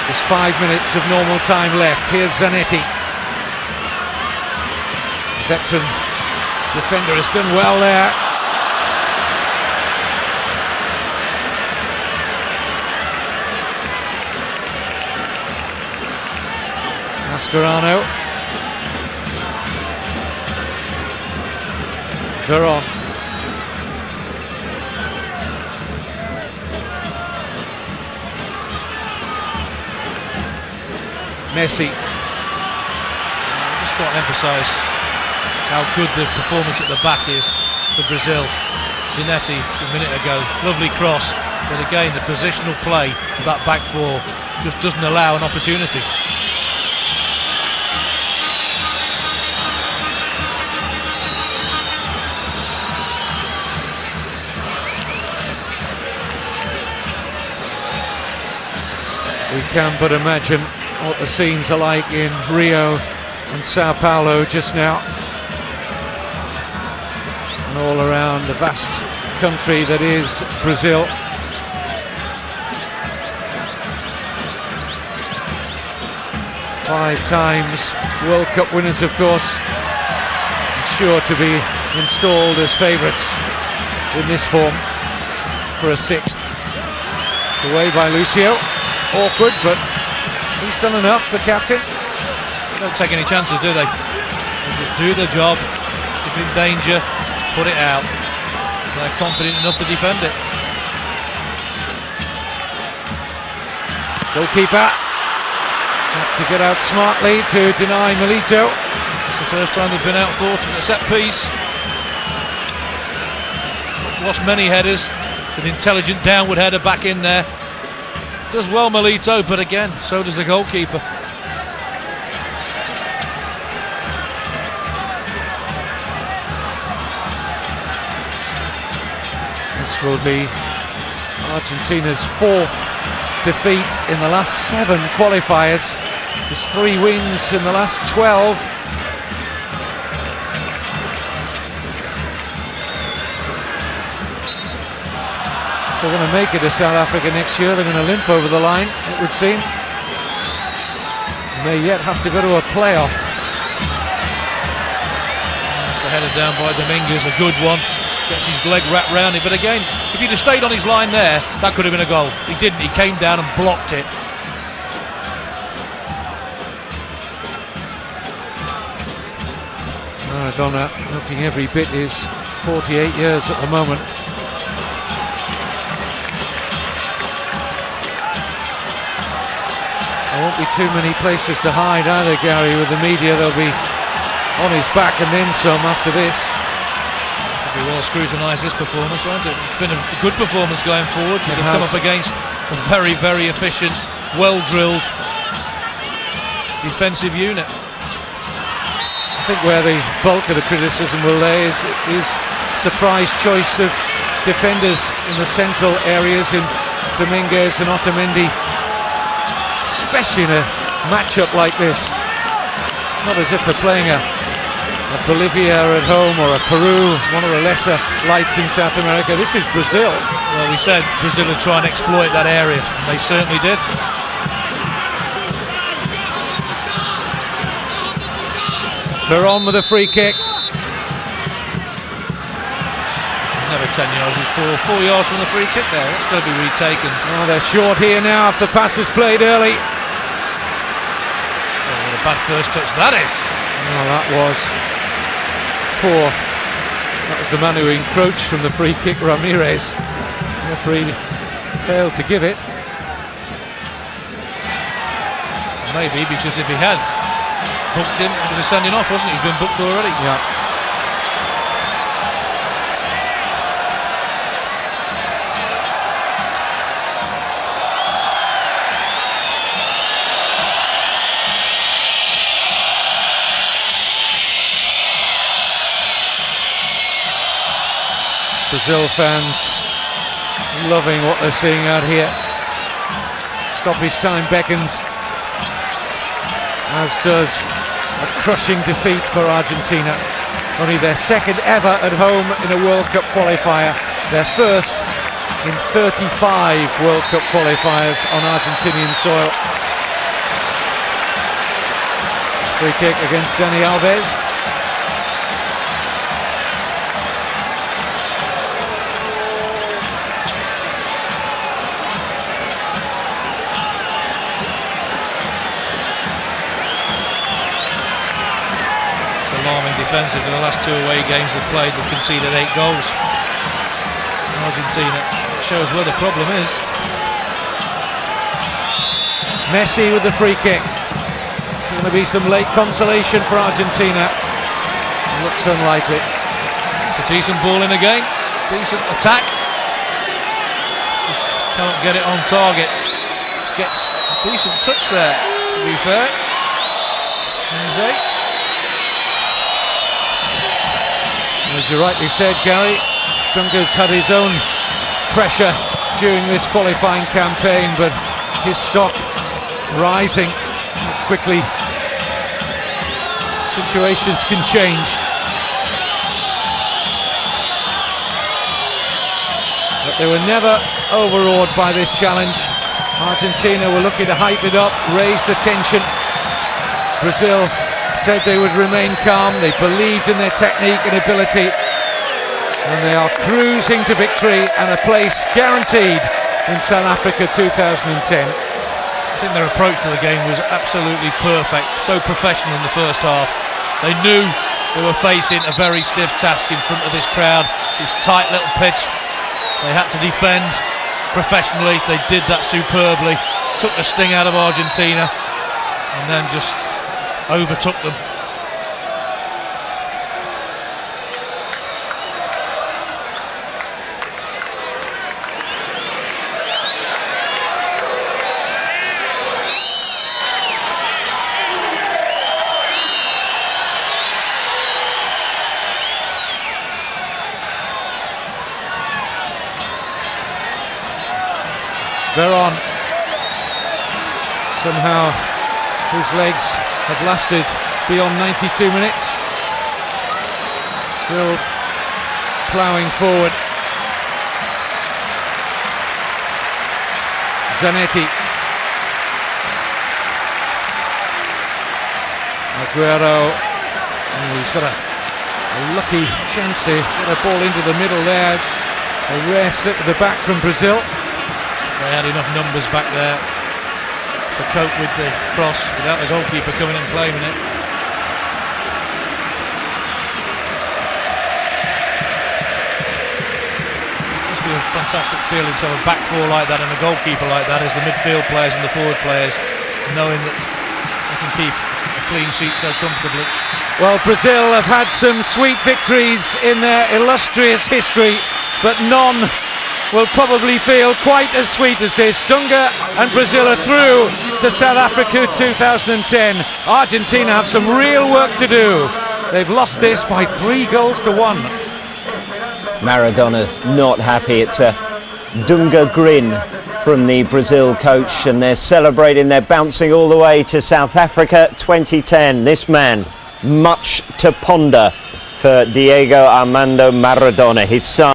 There's 5 minutes of normal time left. Here's Zanetti. Veteran defender has done well there. Mascherano. Veron. Messi. I just can't emphasise how good the performance at the back is for Brazil. Zanetti a minute ago, lovely cross, but again the positional play of that back four just doesn't allow an opportunity. We can but imagine what the scenes are like in Rio and Sao Paulo just now, and all around the vast country that is Brazil. Five times World Cup winners, of course, sure to be installed as favourites in this form for a sixth. Away by Lucio. Awkward, but he's done enough, the captain. They don't take any chances, do they? They just do their job. If in danger, put it out. They're confident enough to defend it. Goalkeeper had to get out smartly to deny Milito. It's the first time they've been outthought at the set piece. Lost many headers. An intelligent downward header back in there. Does well Milito, but again, so does the goalkeeper. This will be Argentina's fourth defeat in the last 7 qualifiers. Just 3 wins in the last 12. They're going to make it to South Africa next year. They're going to limp over the line, it would seem. May yet have to go to a playoff. That's the header down by Dominguez, a good one. Gets his leg wrapped round it, but again, if he'd have stayed on his line there, that could have been a goal. He didn't, he came down and blocked it. Maradona looking every bit his 48 years at the moment. There won't be too many places to hide either, Gary, with the media. They'll be on his back and then some after this. It'll be well scrutinised, this performance, won't it? It's been a good performance going forward. They've come up against a very, very efficient, well-drilled defensive unit. I think where the bulk of the criticism will lay is surprise choice of defenders in the central areas in Dominguez and Otamendi, especially in a matchup like this. It's not as if they're playing a Bolivia at home or a Peru, one of the lesser lights in South America. This is Brazil. Well, we said Brazil would try and exploit that area, and they certainly did. Veron with a free kick. Never 10 yards, it's 4 yards from the free kick there. That's going to be retaken. Oh, they're short here now if the pass is played early. Oh, what a bad first touch that is. Oh, that was poor. That was the man who encroached from the free kick, Ramirez. The referee failed to give it. Maybe because if he had booked him, it was a sending off, wasn't it? He's been booked already. Yeah. Brazil fans loving what they're seeing out here. Stoppage time beckons, as does a crushing defeat for Argentina. Only their second ever at home in a World Cup qualifier. Their first in 35 World Cup qualifiers on Argentinian soil. Free kick against Dani Alves. Alarming defensive. In the last 2 away games they've played, they've conceded 8 goals. Argentina shows where the problem is. Messi with the free kick. It's going to be some late consolation for Argentina. Looks unlikely. It's a decent ball in again. Decent attack. Just can't get it on target. Just gets a decent touch there, to be fair. As you rightly said, Gary, Dunga's had his own pressure during this qualifying campaign, but his stock rising quickly. Situations can change. But they were never overawed by this challenge. Argentina were looking to hype it up, raise the tension. Brazil said they would remain calm. They believed in their technique and ability, and they are cruising to victory and a place guaranteed in South Africa 2010. I think their approach to the game was absolutely perfect, so professional in the first half. They knew they were facing a very stiff task in front of this crowd, this tight little pitch. They had to defend professionally. They did that superbly, took the sting out of Argentina, and then just overtook them. Veron, somehow his legs have lasted beyond 92 minutes. Still ploughing forward. Zanetti. Aguero. Oh, he's got a lucky chance to get a ball into the middle there. A rare slip at the back from Brazil. They had enough numbers back there to cope with the cross without the goalkeeper coming and claiming it. It must be a fantastic feeling to have a back four like that and a goalkeeper like that as the midfield players and the forward players, knowing that they can keep a clean sheet so comfortably. Well, Brazil have had some sweet victories in their illustrious history, but none will probably feel quite as sweet as this. Dunga and Brazil are through to South Africa 2010. Argentina have some real work to do. They've lost this by 3 goals to 1. Maradona not happy. It's a Dunga grin from the Brazil coach, and they're celebrating. They're bouncing all the way to South Africa 2010. This man, much to ponder for Diego Armando Maradona, his son.